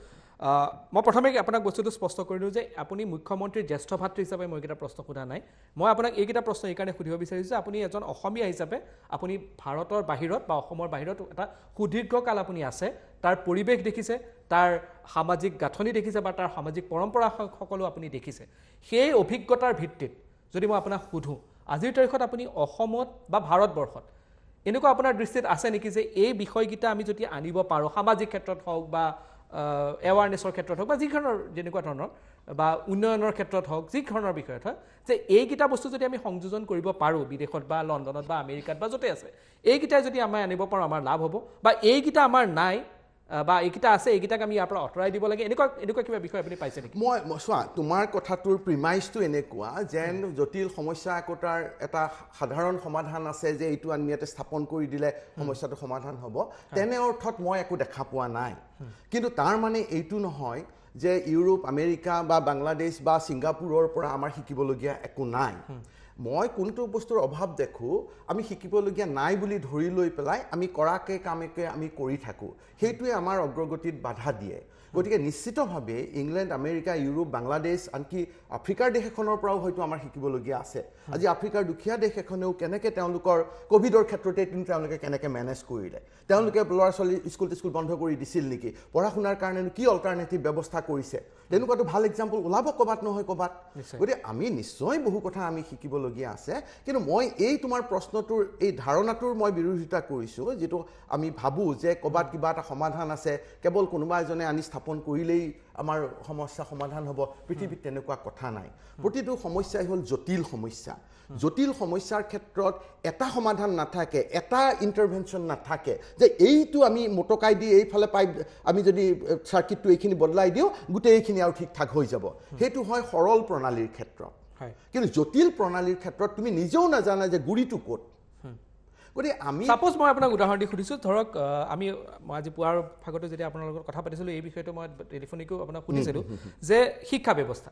Speaker 1: মই প্ৰথমে আপোনাক বস্তুটো স্পষ্ট কৰি দিওঁ যে আপুনি মুখ্যমন্ত্ৰীৰ জ্যেষ্ঠ ভাতৃ হিচাপে মই এইকেইটা প্ৰশ্ন সোধা নাই মই আপোনাক এইকেইটা প্ৰশ্ন এইকাৰণে সুধিব বিচাৰিছোঁ যে আপুনি এজন অসমীয়া হিচাপে আপুনি ভাৰতৰ বাহিৰত বা অসমৰ বাহিৰত এটা সুদীৰ্ঘকাল আপুনি আছে তাৰ পৰিৱেশ দেখিছে তাৰ সামাজিক গাঁথনি দেখিছে বা তাৰ সামাজিক পৰম্পৰা সকলো আপুনি দেখিছে সেই অভিজ্ঞতাৰ ভিত্তিত যদি মই আপোনাক সোধোঁ আজিৰ তাৰিখত আপুনি অসমত বা ভাৰতবৰ্ষত এনেকুৱা আপোনাৰ দৃষ্টিত আছে নেকি যে এই বিষয়কেইটা আমি যদি আনিব পাৰোঁ সামাজিক ক্ষেত্ৰত হওক বা এৱাৰনেছৰ ক্ষেত্ৰত হওক বা যেনেকুৱা ধৰণৰ বা উন্নয়নৰ ক্ষেত্ৰত হওক যি ধৰণৰ বিষয়ত হয় যে এইকেইটা বস্তু যদি আমি সংযোজন কৰিব পাৰোঁ বিদেশত বা লণ্ডনত বা আমেৰিকাত বা য'তে আছে এইকেইটাই যদি আমি আনিব পাৰোঁ আমাৰ লাভ হ'ব বা এইকেইটা আমাৰ নাই বা এইকেইটা আছে এইকেইটাক আমি ইয়াৰ পৰা আঁতৰাই দিব লাগে এনেকুৱা কিবা বিষয় আপুনি পাইছে নেকি
Speaker 2: মই চোৱা তোমাৰ কথাটোৰ প্ৰিমাইজটো এনেকুৱা যেন জটিল সমস্যা একোটাৰ এটা সাধাৰণ সমাধান আছে যে এইটো আমি ইয়াতে স্থাপন কৰি দিলে সমস্যাটো সমাধান হ'ব তেনে অৰ্থত মই একো দেখা পোৱা নাই কিন্তু তাৰ মানে এইটো নহয় যে ইউৰোপ আমেৰিকা বা বাংলাদেশ বা ছিংগাপুৰৰ পৰা আমাৰ শিকিবলগীয়া একো নাই মই কোনটো বস্তুৰ অভাৱ দেখোঁ আমি শিকিবলগীয়া নাই বুলি ধৰি লৈ পেলাই আমি কৰাকে কামেকে আমি কৰি থাকোঁ সেইটোৱে আমাৰ অগ্ৰগতিত বাধা দিয়ে গতিকে নিশ্চিতভাৱে ইংলেণ্ড আমেৰিকা ইউৰোপ বাংলাদেশ আনকি আফ্ৰিকাৰ দেশ এখনৰ পৰাও হয়তো আমাৰ শিকিবলগীয়া আছে আজি আফ্ৰিকাৰ দুখীয়া দেশ এখনেও কেনেকৈ তেওঁলোকৰ ক'ভিডৰ ক্ষেত্ৰতে তেওঁলোকে কেনেকৈ মেনেজ কৰিলে তেওঁলোকে ল'ৰা ছোৱালী স্কুল বন্ধ কৰি দিছিল নেকি পঢ়া শুনাৰ কাৰণেনো কি অল্টাৰনেটিভ ব্যৱস্থা কৰিছে তেনেকুৱাটো ভাল এক্সাম্পল ওলাব ক'ৰবাত নহয় ক'ৰবাত গতিকে আমি নিশ্চয় বহু কথা আমি শিকিবলৈ শিকিবলগীয়া আছে কিন্তু মই এই তোমাৰ প্ৰশ্নটোৰ এই ধাৰণাটোৰ মই বিৰোধিতা কৰিছোঁ যেটো আমি ভাবো যে কবাত কিবা এটা সমাধান আছে কেৱল কোনোবা এজনে আনি স্থাপন কৰিলেই আমাৰ সমস্যা সমাধান হ'ব পৃথিৱীত তেনেকুৱা কথা নাই প্ৰতিটো সমস্যাই হ'ল জটিল সমস্যাৰ ক্ষেত্ৰত এটা সমাধান নাথাকে এটা ইন্টাৰভেনশন নাথাকে যে এইটো আমি মোটকাই দি এইফালে পাইপ আমি যদি সাৰ্কিটটো এইখিনি বদলাই দিও গোটেইখিনি আৰু ঠিকঠাক হৈ যাব হেতু হয় সৰল প্ৰণালীৰ ক্ষেত্ৰত কিন্তু জটিল প্ৰণালীৰ ক্ষেত্ৰত তুমি নিজেও নাজানা যে গুৰিটো ক'ত গতি আমি
Speaker 1: সাপোজ মই আপোনাক উদাহৰণ দি খুদিছো ধৰক আমি আজি পুৱাৰ ভাগতে যদি আপোনাৰ লগত কথা পাতিছিলো এই বিষয়টো মই টেলিফোনিকো আপোনাক খুদিছিলো যে শিক্ষা ব্যৱস্থা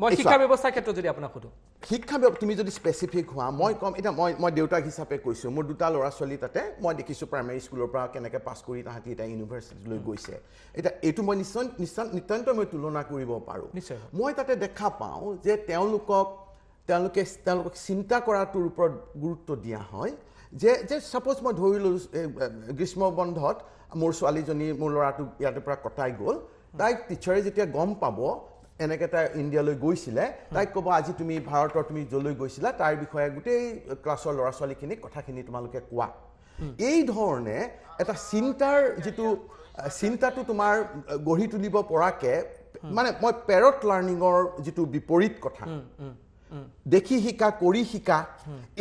Speaker 1: মই শিক্ষা ব্যৱস্থাৰ ক্ষেত্ৰত যদি আপোনাক খুদো
Speaker 2: শিক্ষা তুমি যদি স্পেসিফিক হোৱা মই কম এটা মই দেউতাক হিচাপে কৈছো মোৰ দুটা ল'ৰা ছোৱালী তাতে মই দেখিছো প্ৰাইমাৰী স্কুলৰ পৰা কেনেকৈ পাছ কৰি তাহাঁতি এটা ইউনিভাৰ্চিটিলৈ গৈছে এটা এইটো মই নিশ্চয় মই তুলনা কৰিব পাৰো মই তাতে দেখা পাওঁ যে তেওঁলোকে চিন্তা কৰাটোৰ ওপৰত গুৰুত্ব দিয়া হয় যে সাপোজ মই ধৰি ললো গ্ৰীষ্ম বন্ধত মোৰ ছোৱালীজনী মোৰ ল'ৰাটো ইয়াৰ পৰা কটাই গ'ল তাইক টিচাৰে যেতিয়া গম পাব এনেকৈ তাই ইণ্ডিয়ালৈ গৈছিলে তাইক ক'ব আজি তুমি ভাৰতৰ তুমি যলৈ গৈছিলা তাৰ বিষয়ে গোটেই ক্লাছৰ ল'ৰা ছোৱালীখিনিক কথাখিনি তোমালোকে কোৱা এই ধৰণে এটা চিন্তাটো তোমাৰ গঢ়ি তুলিব পৰাকে মানে মই পেৰট লাৰ্ণিঙৰ যিটো বিপৰীত কথা দেখি শিকা কৰি শিকা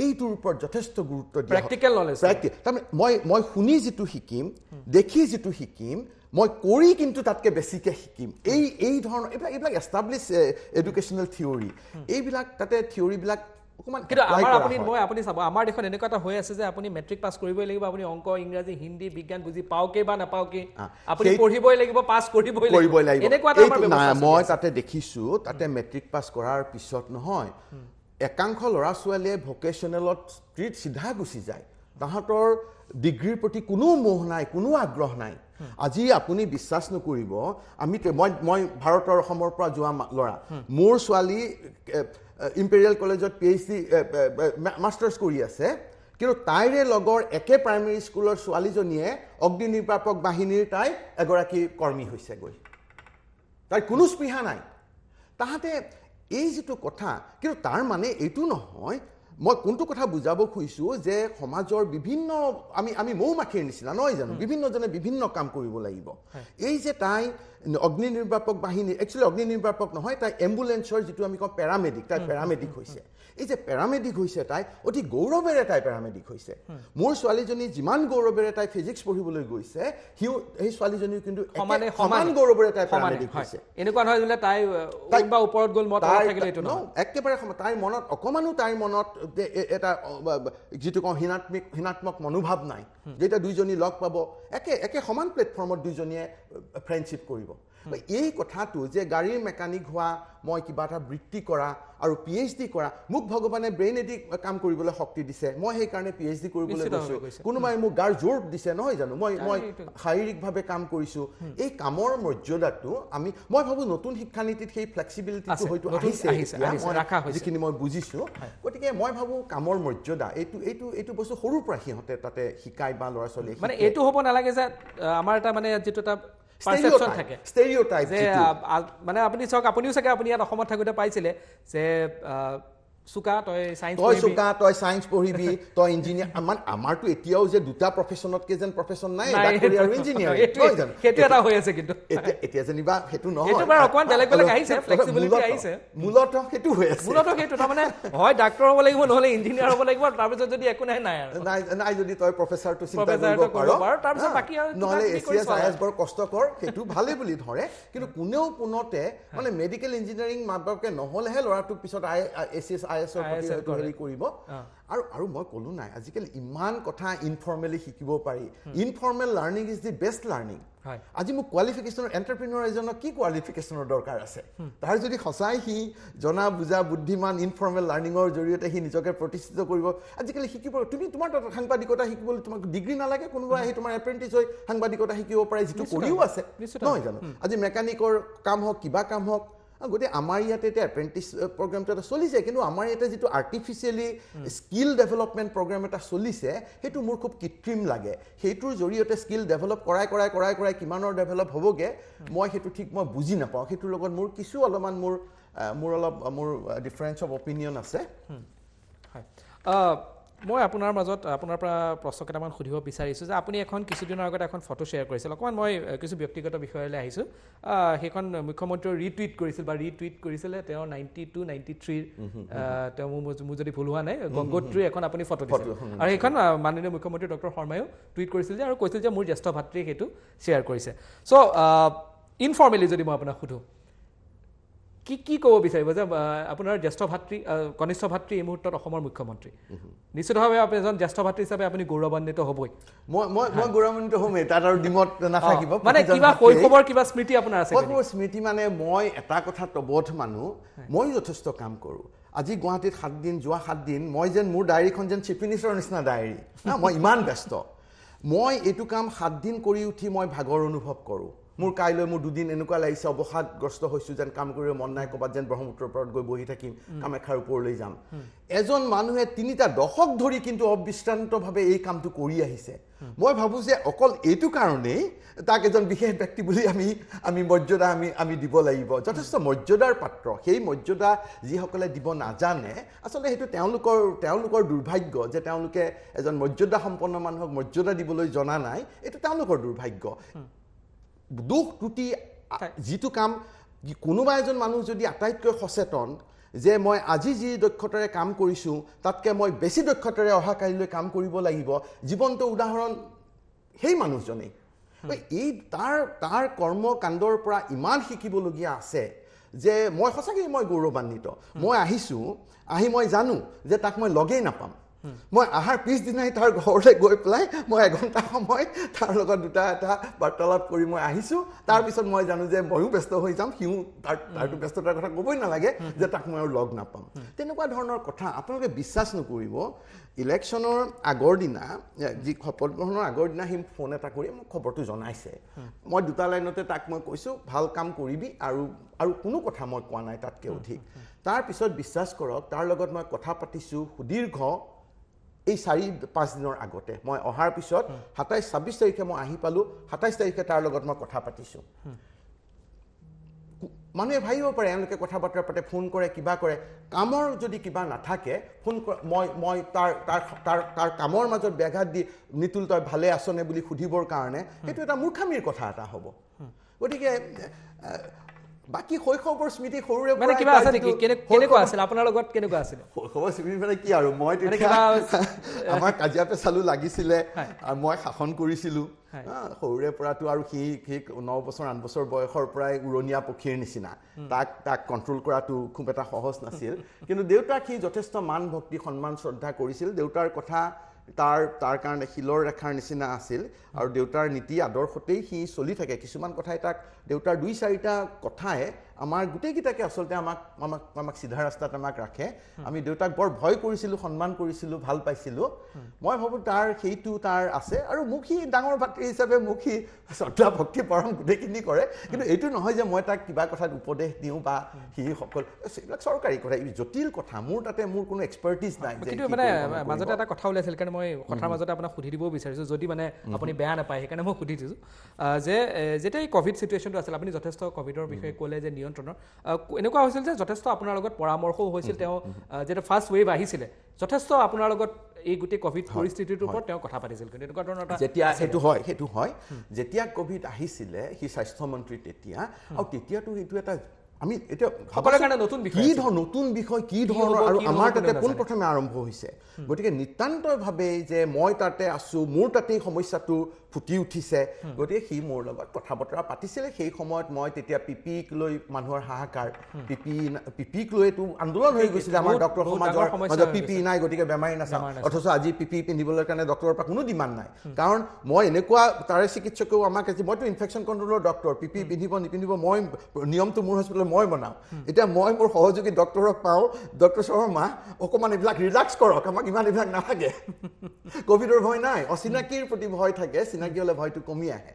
Speaker 2: এইটোৰ ওপৰত যথেষ্ট গুৰুত্ব দিয়া
Speaker 1: প্ৰেক্টিকেল নলেজ
Speaker 2: তাৰমানে মই শুনি যিটো শিকিম দেখি যিটো শিকিম মই কৰি কিন্তু তাতকে বেছিকে শিকিম এই ধৰণৰ এইবিলাক এষ্টাব্লিছ এডুকেশ্যনেল থিওৰি এইবিলাক তাতে থিওৰিবিলাক অকমান
Speaker 1: কিন্তু আপুনি চাব আমাৰ দেখোন এনেকুৱা এটা হৈ আছে যে আপুনি মেট্ৰিক পাছ কৰিবই লাগিব আপুনি অংক ইংৰাজী হিন্দী বিজ্ঞান বুজি পাওকে বা নাপাওকে আপুনি পঢ়িবই লাগিব পাছ কৰিবই লাগিব এনেকুৱা এটা আমাৰ ব্যৱস্থা
Speaker 2: মই তাতে দেখিছো তাতে মেট্ৰিক পাছ কৰাৰ পিছত নহয় একাংশ ল'ৰা ছোৱালীয়ে ভোকেশ্যনেলত ষ্ট্ৰীট সিধা গুচি যায় তাহাঁতৰ ডিগ্ৰীৰ প্ৰতি কোনো মোহ নাই কোনো আগ্ৰহ নাই আজি আপুনি বিশ্বাস নকৰিব মই ভাৰতৰ অসমৰ পৰা যোৱা ল'ৰা মোৰ ছোৱালী ইম্পেৰিয়েল কলেজত PhD মাষ্টাৰ্ছ কৰি আছে কিন্তু তাইৰে লগৰ একে প্ৰাইমেৰী স্কুলৰ ছোৱালীজনীয়ে অগ্নি নিৰ্বাপক বাহিনীৰ তাই এগৰাকী কৰ্মী হৈছে গৈ তাইৰ কোনো স্পৃহা নাই তাহাঁতে এই যিটো কথা কিন্তু তাৰ মানে এইটো নহয় মই কোনটো কথা বুজাব খুজিছো যে সমাজৰ বিভিন্ন আমি মৌ মাখিৰ নিচিনা নহয় জানো বিভিন্নজনে বিভিন্ন কাম কৰিব লাগিব এই যে তাই অগ্নি নিৰ্বাপক বাহিনী একচুৱেলি অগ্নি নিৰ্বাপক নহয় তাই এম্বুলেন্সৰ যিটো আমি কওঁ পেৰামেডিক তাই পেৰামেডিক হৈছে এই যে পেৰামেডিক হৈছে তাই অতি গৌৰৱেৰে তাই পেৰামেডিক হৈছে মোৰ ছোৱালীজনী যিমান গৌৰৱেৰে তাই ফিজিক্স পঢ়িবলৈ গৈছে সেই ছোৱালীজনীও কিন্তু সমান গৌৰৱেৰে তাই পেৰামেডিক হৈছে
Speaker 1: এনেকুৱা নহয় যে তাই বা ওপৰত গ'ল মত থাকিলে এইটো নহয়
Speaker 2: একেবাৰে তাইৰ মনত অকমানো তাইৰ মনত এটা যিটো কওঁ হীনাত্মক মনোভাৱ নাই যেটা দুইজনী লগ পাব একে সমান প্লেটফৰ্মত দুইজনীয়ে ফ্ৰেণ্ডশ্বিপ কৰিব এই কথাটো যে গাড়ীৰ মেকানিক হোৱা মই কিবা এটা বৃত্তি কৰা আৰু PhD কৰা মোক ভগৱানে ব্ৰেইনেদি কাম কৰিবলৈ শক্তি দিছে মই সেই কাৰণে PhD কৰিবলৈ গৈছো কোনোবাই মোক গাৰ জোৰ দিছে নহয় জানো মই শাৰীৰিকভাৱে কাম কৰিছো এই কামৰ মৰ্যাদাটো মই ভাবো নতুন শিক্ষানীতিত সেই ফ্লেক্সিবিলিটিটো হয়তো আহিছে যিখিনি মই বুজিছো গতিকে মই ভাবো কামৰ মৰ্যাদা এইটো বস্তু সৰুৰ পৰা সিহঁতে তাতে শিকাই বা ল'ৰা ছোৱালী
Speaker 1: মানে এইটো হ'ব নালাগে যে আমাৰ এটা মানে যিটো এটা পাৰসেপশন থাকে
Speaker 2: ষ্টেৰিঅটাইপ
Speaker 1: যে মানে আপুনি চাওক আপুনিও চাগে আপুনি ইয়াত অসমত থাকোতে পাইছিলে যে সুকা তই সায়েন্স
Speaker 2: পঢ়িবি তই ইঞ্জিনিয়াৰ আমাৰটো এতিয়াও যে দুটা প্ৰফেশনতকে যেন প্ৰফেশন নাই ডাক্তৰী আৰু ইঞ্জিনিয়াৰ নহয় জানো
Speaker 1: সেইটো এটা হৈ আছে কিন্তু
Speaker 2: এতিয়া যেনিবা সেইটো নহয়
Speaker 1: সেইটো বাৰু অকমান বেলেগ আহিছে ফ্লেক্সিবিলিটি আহিছে
Speaker 2: মূলত সেইটো হৈ আছে
Speaker 1: সেইটো তাৰমানে হয় ডাক্তৰ হ'ব লাগিব নহলে ইঞ্জিনিয়াৰ হ'ব লাগিব তাৰপিছত যদি একো
Speaker 2: নাই যদি তই প্ৰফেচাৰটো চিন্তা কৰিব পাৰ
Speaker 1: তাৰপিছত বাকি
Speaker 2: নহলে ACS IAS বৰ কষ্টকৰ সেইটো ভালেই বুলি ধৰে কিন্তু কোনেও পুনতে মানে মেডিকেল ইঞ্জিনিয়াৰিং মাবাকে নহলেহে ল'ৰাটোক পিছত ACS IAS হেৰি কৰিব আৰু মই ক'লো নাই আজিকালি ইমান কথা ইনফৰ্মেলি শিকিব পাৰি informal learning is the best learning আজি মোক কোৱালিফিকেশ্যনৰ এণ্টাৰপ্ৰিনৰ এজনক কি কোৱালিফিকেশ্যনৰ দৰকাৰ আছে তাৰ যদি সঁচাই সি জনা বুজা বুদ্ধিমান ইনফৰ্মেল লাৰ্ণিঙৰ জৰিয়তে সি নিজকে প্ৰতিষ্ঠিত কৰিব আজিকালি শিকিব তোমাৰ তাত সাংবাদিকতা শিকিবলৈ তোমাক ডিগ্ৰী নালাগে কোনোবা আহি তোমাৰ এপ্ৰেণ্টিছ হৈ সাংবাদিকতা শিকিব পাৰে যিটো কৰিও আছে নহয় জানো আজি মেকানিকৰ কাম হওক কিবা কাম হওক গতিকে আমাৰ ইয়াতে এতিয়া এপ্ৰেণ্টিছ প্ৰগ্ৰামটো এটা চলিছে কিন্তু আমাৰ ইয়াতে যিটো আৰ্টিফিচিয়েলি স্কিল ডেভেলপমেণ্ট প্ৰগ্ৰাম এটা চলিছে সেইটো মোৰ খুব কৃত্ৰিম লাগে সেইটোৰ জৰিয়তে স্কিল ডেভেলপ কৰাই কিমানৰ ডেভেলপ হ'বগে মই সেইটো ঠিক মই বুজি নাপাওঁ সেইটোৰ লগত মোৰ কিছু অলপমান মোৰ ডিফাৰেঞ্চ অফ অপিনিয়ন আছে
Speaker 1: হয় মই আপোনাৰ মাজত আপোনাৰ পৰা প্ৰশ্ন কেইটামান সুধিব বিচাৰিছোঁ যে আপুনি কিছুদিনৰ আগতে এখন ফটো শ্বেয়াৰ কৰিছিল অকণমান মই কিছু ব্যক্তিগত বিষয়লৈ আহিছোঁ সেইখন মুখ্যমন্ত্ৰীয়ে ৰিটুইট কৰিছিল বা ৰিটুইট কৰিছিলে তেওঁ 92 93 তেওঁ মোৰ যদি ভুল হোৱা নাই গংগোত্ৰীৰ এখন আপুনি ফটো দিছিল আৰু সেইখন মাননীয় মুখ্যমন্ত্ৰী ডক্টৰ শৰ্মায়ো টুইট কৰিছিল যে আৰু কৈছিল যে মোৰ জ্যেষ্ঠ ভাতৃয়ে সেইটো শ্বেয়াৰ কৰিছে চ' ইনফৰ্মেলি যদি মই আপোনাক সুধোঁ কি ক'ব বিচাৰিব যে আপোনাৰ জ্যেষ্ঠ ভাতৃ কনিষ্ঠ ভাতৃ এই মুহূৰ্তত অসমৰ মুখ্যমন্ত্ৰী নিশ্চিতভাৱে আপুনি এজন জ্যেষ্ঠ ভাতৃ হিচাপে আপুনি গৌৰৱান্বিত হ'বই
Speaker 2: মই গৌৰৱান্বিত হ'মেই তাত আৰু ডিমত নাথাকিব
Speaker 1: মানে কিবা শৈশৱৰ কিবা স্মৃতি আপোনাৰ আছে
Speaker 2: মোৰ স্মৃতি মানে মই এটা কথা তবধ মানুহ মই যথেষ্ট কাম কৰোঁ আজি গুৱাহাটীত 7 দিন যোৱা 7 দিন মই যেন মোৰ ডায়েৰীখন যেন চিফ মিনিষ্টাৰৰ নিচিনা ডায়েৰী মই ইমান ব্যস্ত মই এইটো কাম 7 দিন কৰি উঠি মই ভাগৰ অনুভৱ কৰোঁ মোৰ কাইলৈ মোৰ 2 দিন এনেকুৱা লাগিছে অৱসাদগ্ৰস্ত হৈছোঁ যেন কাম কৰিব মন নাই ক'ৰবাত যেন ব্ৰহ্মপুত্ৰৰ পাৰত গৈ বহি থাকিম কামাখ্যাৰ ওপৰলৈ যাম এজন মানুহে 3টা দশক ধৰি কিন্তু অবিশ্ৰান্তভাৱে এই কামটো কৰি আহিছে মই ভাবোঁ যে অকল এইটো কাৰণেই তাক এজন বিশেষ ব্যক্তি বুলি আমি মৰ্যাদা আমি দিব লাগিব যথেষ্ট মৰ্যাদাৰ পাত্ৰ সেই মৰ্যাদা যিসকলে দিব নাজানে আচলতে সেইটো তেওঁলোকৰ দুৰ্ভাগ্য যে তেওঁলোকে এজন মৰ্যাদা সম্পন্ন মানুহক মৰ্যাদা দিবলৈ জনা নাই এইটো তেওঁলোকৰ দুৰ্ভাগ্য দুখ ত্ৰুটি যিটো কাম কোনোবা এজন মানুহ যদি আটাইতকৈ সচেতন যে মই আজি যি দক্ষতাৰে কাম কৰিছোঁ তাতকৈ মই বেছি দক্ষতাৰে অহা কালিলৈ কাম কৰিব লাগিব জীৱন্ত উদাহৰণ সেই মানুহজনেই এই তাৰ কৰ্মকাণ্ডৰ পৰা ইমান শিকিবলগীয়া আছে যে মই সঁচাকৈ মই গৌৰৱান্বিত মই আহি মই জানো যে তাক মই লগেই নাপাম মই আহাৰ পিছদিনাই তাৰ ঘৰলৈ গৈ পেলাই মই 1 ঘণ্টা সময় তাৰ লগত এটা বাৰ্তালাপ কৰি মই আহিছোঁ তাৰপিছত মই জানো যে ময়ো ব্যস্ত হৈ যাম সিও তাৰটো ব্যস্ততাৰ কথা ক'বই নালাগে যে তাক মই আৰু লগ নাপাম তেনেকুৱা ধৰণৰ কথা আপোনালোকে বিশ্বাস নকৰিব ইলেকশ্যনৰ আগৰ দিনা যি শপত গ্ৰহণৰ আগৰ দিনা সি ফোন এটা কৰি মোক খবৰটো জনাইছে মই 2টা লাইনতে তাক মই কৈছোঁ ভাল কাম কৰিবি আৰু কোনো কথা মই কোৱা নাই তাতকৈ অধিক তাৰপিছত বিশ্বাস কৰক তাৰ লগত মই কথা পাতিছোঁ সুদীৰ্ঘ এই 4-5 দিনৰ আগতে মই অহাৰ পিছত 27-26 তাৰিখে মই আহি পালোঁ 27 তাৰিখে তাৰ লগত মই কথা পাতিছোঁ মানুহে ভাবিব পাৰে এওঁলোকে কথা বতৰা পাতে ফোন কৰে কিবা কৰে কামৰ যদি কিবা নাথাকে ফোন মই তাৰ কামৰ মাজত ব্যাঘাত দি নিতুল তই ভালে আছনে বুলি সুধিবৰ কাৰণে সেইটো এটা মূৰ্খামিৰ কথা এটা হ'ব গতিকে বাকি শৈশৱৰ স্মৃতি সৰুৰে
Speaker 1: মানে কিবা আছে নেকি কেনেকুৱা আছিল আপোনাৰ লগত কেনেকুৱা আছিল
Speaker 2: শৈশৱৰ স্মৃতি মানে কি আৰু মই আমাৰ কাজিয়া পেচালো লাগিছিলে আৰু মই শাসন কৰিছিলোঁ সৰুৰে পৰাতো আৰু সি 9 বছৰ 8 বছৰ বয়সৰ পৰাই উৰণীয়া পক্ষীৰ নিচিনা তাক কণ্ট্ৰল কৰাটো খুব এটা সহজ নাছিল কিন্তু দেউতাক সি যথেষ্ট মান ভক্তি সন্মান শ্ৰদ্ধা কৰিছিল দেউতাৰ কথা তাৰ কাৰণে শিলৰ ৰেখাৰ নিচিনা আছিল আৰু দেউতাৰ নীতি আদৰ্শতেই সি চলি থাকে কিছুমান কথাই তাক দেউতাৰ 2-4টা কথাই আমাৰ গোটেইকেইটাকে আচলতে আমাক সিধা ৰাস্তাত আমাক ৰাখে আমি দেউতাক বৰ ভয় কৰিছিলোঁ সন্মান কৰিছিলোঁ ভাল পাইছিলোঁ মই ভাবোঁ সেইটো তাৰ আছে আৰু মোক সি ডাঙৰ ভাতৃ হিচাপে মোক সি শ্ৰদ্ধা ভক্তি পৰম গোটেইখিনি কৰে কিন্তু এইটো নহয় যে মই তাক কিবা কথাত উপদেশ দিওঁ বা সি সকলো এইবিলাক চৰকাৰী কথা জটিল কথা মোৰ তাতে মোৰ কোনো এক্সপাৰ্টিজ নাই
Speaker 1: কিন্তু মানে মাজতে এটা কথা ওলাইছিল কাৰণে মই কথাৰ মাজতে আপোনাক সুধি দিবও বিচাৰিছোঁ যদি মানে আপুনি বেয়া নাপায় সেইকাৰণে মই সুধি দিছোঁ যে যেতিয়া এই ক'ভিড চিটুৱেশ্যনটো আছিল আপুনি যথেষ্ট ক'ভিডৰ বিষয়ে ক'লে যে নিয়ন্ত্ৰণৰ এনেকুৱা হৈছিল যে যথেষ্ট আপোনাৰ লগত পৰামৰ্শও হৈছিল তেওঁ যেতিয়া ফাৰ্ষ্ট ৱেভ আহিছিলে যথেষ্ট আপোনাৰ লগত এই গোটেই ক'ভিড পৰিস্থিতিটোৰ ওপৰত তেওঁ কথা পাতিছিল কিন্তু এনেকুৱা ধৰণৰ
Speaker 2: যেতিয়া সেইটো হয় যেতিয়া ক'ভিড আহিছিলে সি স্বাস্থ্যমন্ত্ৰী তেতিয়া আৰু তেতিয়াতো এইটো এটা আমি এতিয়া
Speaker 1: সকলোৰে কাৰণে নতুন
Speaker 2: বিষয় কি ধৰণৰ আৰু আমাৰ তাতে পোনপ্ৰথমে আৰম্ভ হৈছে গতিকে নিতান্তভাৱে যে মই তাতে আছোঁ মোৰ তাতেই সমস্যাটো ফুটি উঠিছে গতিকে সি মোৰ লগত কথা বতৰা পাতিছিলে সেই সময়ত মই তেতিয়া পিপিক লৈ মানুহৰ হাহাকাৰ পিপিক লৈতো আন্দোলন হৈ গৈছিলে আমাৰ ডক্টৰ সমাজৰ মাজত পিপি নাই গতিকে বেমাৰী নাচাওঁ অথচ আজি পিপি পিন্ধিবলৈ কাৰণে ডক্টৰৰ পৰা কোনো ডিমাণ্ড নাই কাৰণ মই এনেকুৱা তাৰে চিকিৎসকেও আমাক মইতো ইনফেকশ্যন কণ্ট্ৰলৰ ডক্টৰ পিপি পিন্ধিব নিপিন্ধিব মই নিয়মটো মোৰ হস্পিটেলত মই বনাওঁ এতিয়া মই মোৰ সহযোগী ডক্টৰক পাওঁ ডক্টৰ শৰ্মা অকণমান এইবিলাক ৰিলেক্স কৰক আমাক ইমান এইবিলাক নালাগে ক'ভিডৰ ভয় নাই অচিনাকিৰ প্ৰতি ভয় থাকে চিনাকি হ'লে ভয়টো কমি আহে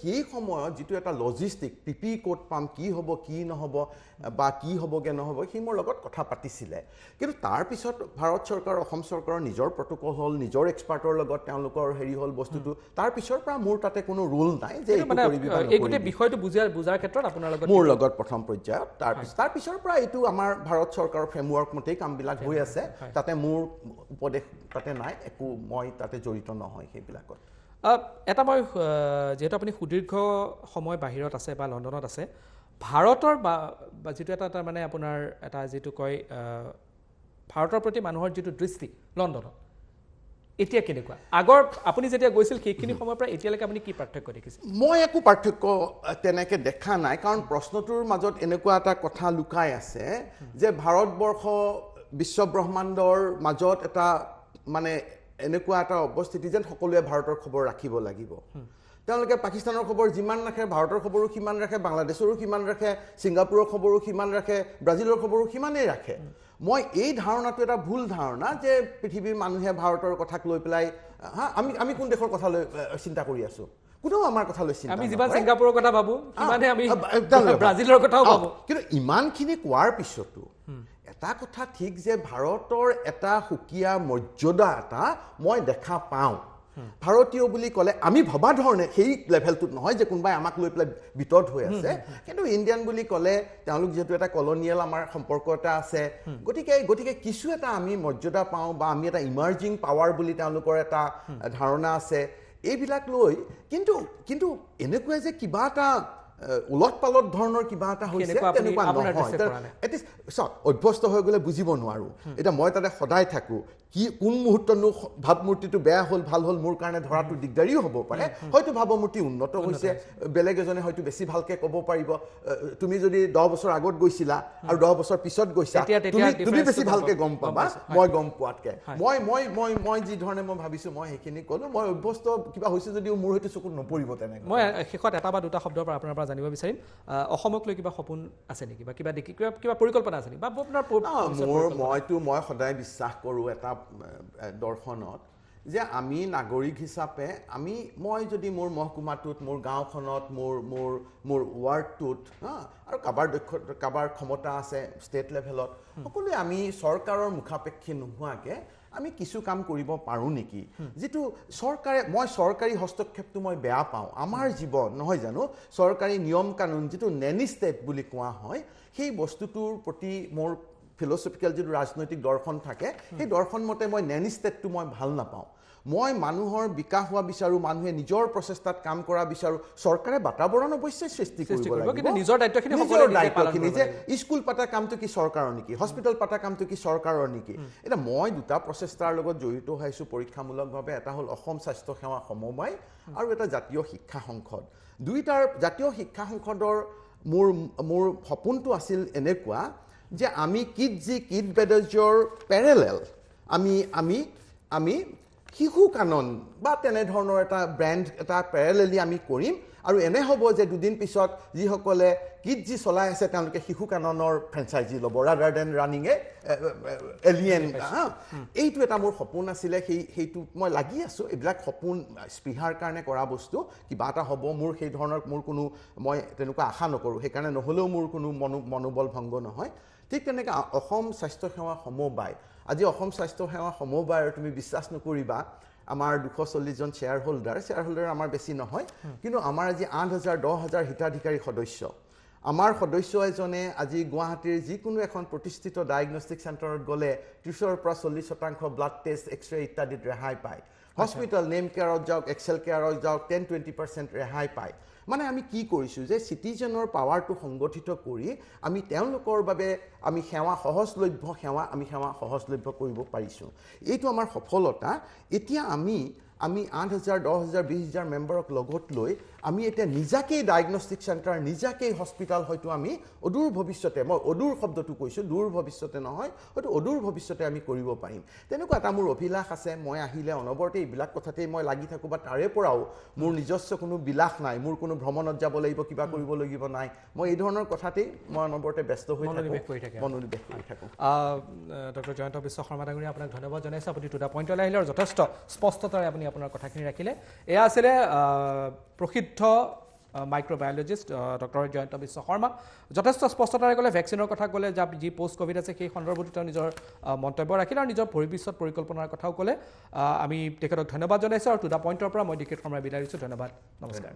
Speaker 2: সেই সময়ত যিটো এটা লজিষ্টিক পিপি ক'ত পাম কি হ'ব কি নহ'ব বা কি হ'বগৈ নহ'ব সি মোৰ লগত কথা পাতিছিলে কিন্তু তাৰপিছত ভাৰত চৰকাৰ অসম চৰকাৰৰ নিজৰ প্ৰট'কল হ'ল নিজৰ এক্সপাৰ্টৰ লগত তেওঁলোকৰ হেৰি হ'ল বস্তুটো তাৰপিছৰ পৰা মোৰ তাতে কোনো ৰুল নাই যে
Speaker 1: এই গোটেই বিষয়টো বুজাৰ ক্ষেত্ৰত আপোনাৰ লগত
Speaker 2: মোৰ লগত প্ৰথম পৰ্যায়ত পৰ্যায়ত তাৰ পিছৰ পৰা এইটো আমাৰ ভাৰত চৰকাৰৰ ফ্ৰেমৱৰ্ক মতেই কামবিলাক হৈ আছে তাতে মোৰ উপদেশ তাতে নাই একো মই তাতে জড়িত নহয় সেইবিলাকত
Speaker 1: এটা মই যেহেতু আপুনি সুদীৰ্ঘ সময় বাহিৰত আছে বা লণ্ডনত আছে ভাৰতৰ বা যিটো এটা মানে আপোনাৰ এটা যিটো কয় ভাৰতৰ প্ৰতি মানুহৰ যিটো দৃষ্টি লণ্ডনত এতিয়া কেনেকুৱা আগৰ আপুনি যেতিয়া গৈছিল সেইখিনি সময়ৰ পৰা এতিয়ালৈকে আপুনি কি পাৰ্থক্য দেখিছে
Speaker 2: মই একো পাৰ্থক্য তেনেকৈ দেখা নাই কাৰণ প্ৰশ্নটোৰ মাজত এনেকুৱা এটা কথা লুকাই আছে যে ভাৰতবৰ্ষ বিশ্ব ব্ৰহ্মাণ্ডৰ মাজত এটা মানে এনেকুৱা এটা অৱস্থিতি যেন সকলোৱে ভাৰতৰ খবৰ ৰাখিব লাগিব তেওঁলোকে পাকিস্তানৰ খবৰ যিমান ৰাখে ভাৰতৰ খবৰো সিমান ৰাখে বাংলাদেশৰো সিমান ৰাখে ছিংগাপুৰৰ খবৰো সিমান ৰাখে ব্ৰাজিলৰ খবৰো সিমানেই ৰাখে মই এই ধাৰণাটো এটা ভুল ধাৰণা যে পৃথিৱীৰ মানুহে ভাৰতৰ কথাক লৈ পেলাই আমি কোন দেশৰ কথা লৈ চিন্তা কৰি আছো কোনো আমাৰ কথা লৈ চিন্তা
Speaker 1: আমি যিমান ছিংগাপুৰৰ কথা ভাবো সিমানে আমি ব্ৰাজিলৰ কথাও ভাবো
Speaker 2: কিন্তু ইমানখিনি কোৱাৰ পিছতো এটা কথা ঠিক যে ভাৰতৰ এটা সুকীয়া মৰ্যাদা এটা মই দেখা পাওঁ ভাৰতীয় বুলি ক'লে আমি ভবা ধৰণে সেই লেভেলটোত নহয় যে কোনোবাই আমাক লৈ পেলাই বিতত হৈ আছে কিন্তু ইণ্ডিয়ান বুলি ক'লে তেওঁলোক যেহেতু এটা কলনিয়েল আমাৰ সম্পৰ্ক এটা আছে গতিকে কিছু এটা আমি মৰ্যাদা পাওঁ বা আমি এটা ইমাৰ্জিং পাৱাৰ বুলি তেওঁলোকৰ এটা ধাৰণা আছে এইবিলাক লৈ কিন্তু এনেকুৱা যে কিবা এটা উলট পালট ধৰণৰ কিবা এটা হৈছে তেনেকুৱা নহয় অভ্যস্ত হৈ গ'লে বুজিব নোৱাৰো এতিয়া মই তাতে সদায় থাকো কি কোন মুহূৰ্তনো ভাৱমূৰ্তিটো বেয়া হ'ল ভাল হ'ল মোৰ কাৰণে ধৰাটো দিগদাৰীও হ'ব পাৰে হয়তো ভাৱমূৰ্তি উন্নত হৈছে বেলেগ এজনে হয়তো বেছি ভালকে ক'ব পাৰিব তুমি যদি 10 বছৰ আগত গৈছিলা আৰু 10 বছৰ পিছত গৈছা তুমি বেছি ভালকে গম পাবা মই গম পোৱাতকে মই যি ধৰণে মই ভাবিছো মই সেইখিনি ক'লো মই অভ্যস্ত কিবা হৈছে যদিও মোৰ হয়তো চকুত নপৰিব তেনেকৈ
Speaker 1: মই শেষত এটা বা দুটা শব্দৰ পৰা আপোনাৰ পৰা জানিব বিচাৰিম অসমক লৈ কিবা সপোন আছে নেকি বা কিবা পৰিকল্পনা আছে নেকি বা আপোনাৰ
Speaker 2: মই সদায় বিশ্বাস কৰোঁ এটা দৰ্শনত যে আমি নাগৰিক হিচাপে মই যদি মোৰ মহকুমাটোত মোৰ গাঁওখনত মোৰ ৱাৰ্ডটোত আৰু কাবাৰ ক্ষমতা আছে ষ্টেট লেভেলত সকলোৱে আমি চৰকাৰৰ মুখাপেক্ষী নোহোৱাকৈ আমি কিছু কাম কৰিব পাৰোঁ নেকি যিটো মই চৰকাৰী হস্তক্ষেপটো মই বেয়া পাওঁ আমাৰ জীৱন নহয় জানো চৰকাৰী নিয়ম কানুন যিটো নেনি ষ্টেট বুলি কোৱা হয় সেই বস্তুটোৰ প্ৰতি মোৰ ফিলচফিকেল যিটো ৰাজনৈতিক দৰ্শন থাকে সেই দৰ্শন মতে মই নেনি ষ্টেটটো মই ভাল নাপাওঁ মই মানুহৰ বিকাশ হোৱা বিচাৰোঁ মানুহে নিজৰ প্ৰচেষ্টাত কাম কৰা বিচাৰোঁ চৰকাৰে বাতাবৰণ অৱশ্যে সৃষ্টি কৰিব লাগিব
Speaker 1: কিন্তু নিজৰ
Speaker 2: দায়িত্বখিনি যে স্কুল পাতা কামটো কি চৰকাৰৰ নেকি হস্পিটেল পাতা কামটো কি চৰকাৰৰ নেকি এতিয়া মই দুটা প্ৰচেষ্টাৰ লগত জড়িত হৈছোঁ পৰীক্ষামূলকভাৱে এটা হ'ল অসম স্বাস্থ্য সেৱা সমবায় আৰু এটা জাতীয় শিক্ষা সংসদ দুইটাৰ জাতীয় শিক্ষা সংসদৰ মোৰ সপোনটো আছিল এনেকুৱা যে আমি কিড বেডেজৰ পেৰেলেল আমি শিশু কানন বা তেনেধৰণৰ এটা ব্ৰেণ্ড এটা পেৰেলেলি আমি কৰিম আৰু এনে হ'ব যে দুদিন পিছত যিসকলে কিডজি চলাই আছে তেওঁলোকে শিশু কাননৰ ফ্ৰেঞ্চাইজি ল'ব ৰাদাৰ দেন ৰানিং এলিয়েন এইটো এটা মোৰ সপোন আছিলে সেইটো মই লাগি আছোঁ এইবিলাক সপোন স্পৃহাৰ কাৰণে কৰা বস্তু কিবা এটা হ'ব মোৰ সেই ধৰণৰ মই তেনেকুৱা আশা নকৰোঁ সেইকাৰণে নহ'লেও মোৰ কোনো মনোবল ভংগ নহয় ঠিক তেনেকৈ অসম স্বাস্থ্য সেৱা সমবায় আজি অসম স্বাস্থ্য সেৱা সমবায়ৰ তুমি বিশ্বাস নকৰিবা আমাৰ 240জন শ্বেয়াৰ হোল্ডাৰ আমাৰ বেছি নহয় কিন্তু আমাৰ আজি 8,000-10,000 হিতাধিকাৰী সদস্য আমাৰ সদস্য এজনে আজি গুৱাহাটীৰ যিকোনো এখন প্ৰতিষ্ঠিত ডায়েগনষ্টিক চেণ্টাৰত গ'লে 30% পৰা 40% ব্লাড টেষ্ট এক্সৰে ইত্যাদিত ৰেহাই পায় হস্পিটেল নেম কেয়াৰত যাওক এক্সেল কেয়াৰত যাওক 10-20% ৰেহাই পায় মানে আমি কি কৰিছোঁ যে চিটিজেনৰ পাৱাৰটো সংগঠিত কৰি আমি তেওঁলোকৰ বাবে আমি সেৱা সহজলভ্য কৰিব পাৰিছোঁ এইটো আমাৰ সফলতা এতিয়া আমি 8,000, 10,000, 20,000 মেম্বাৰক লগত লৈ আমি এতিয়া নিজাকেই ডায়েগনষ্টিক চেণ্টাৰ নিজাকেই হস্পিটেল হয়তো আমি অদূৰ ভৱিষ্যতে মই অদূৰ শব্দটো কৈছোঁ দূৰ ভৱিষ্যতে নহয় হয়তো অদূৰ ভৱিষ্যতে আমি কৰিব পাৰিম তেনেকুৱা এটা মোৰ অভিলাষ আছে মই আহিলে অনবৰতে এইবিলাক কথাতেই মই লাগি থাকোঁ বা তাৰে পৰাও মোৰ নিজস্ব কোনো বিলাস নাই মোৰ কোনো ভ্ৰমণত যাব লাগিব কিবা কৰিব লাগিব নাই মই এই ধৰণৰ কথাতেই মই অনবৰতে ব্যস্ত হৈ মনোনিৱেশ কৰি থাকোঁ
Speaker 1: ডক্টৰ জয়ন্ত বিশ্ব শৰ্মা ডাঙৰীয়া আপোনাক ধন্যবাদ জনাইছোঁ আপুনি টু দা পইণ্টলৈ আহিলে আৰু যথেষ্ট স্পষ্টতাৰে আপুনি আপোনাৰ কথাখিনি ৰাখিলে এয়া আছিলে প্ৰসিদ্ধ মাইক্ৰ'বায়'লজিষ্ট ডক্টৰ জয়ন্ত বিশ্ব শৰ্মা যথেষ্ট স্পষ্টতাৰে ক'লে ভেকচিনৰ কথা ক'লে যি পষ্ট ক'ভিড আছে সেই সন্দৰ্ভতো তেওঁ নিজৰ মন্তব্য ৰাখিলে আৰু নিজৰ ভৱিষ্যত পৰিকল্পনাৰ কথাও ক'লে আমি তেখেতক ধন্যবাদ জনাইছোঁ আৰু টু দা পইণ্টৰ পৰা মই ডিকেট শৰ্মাই বিদায় দিছোঁ ধন্যবাদ নমস্কাৰ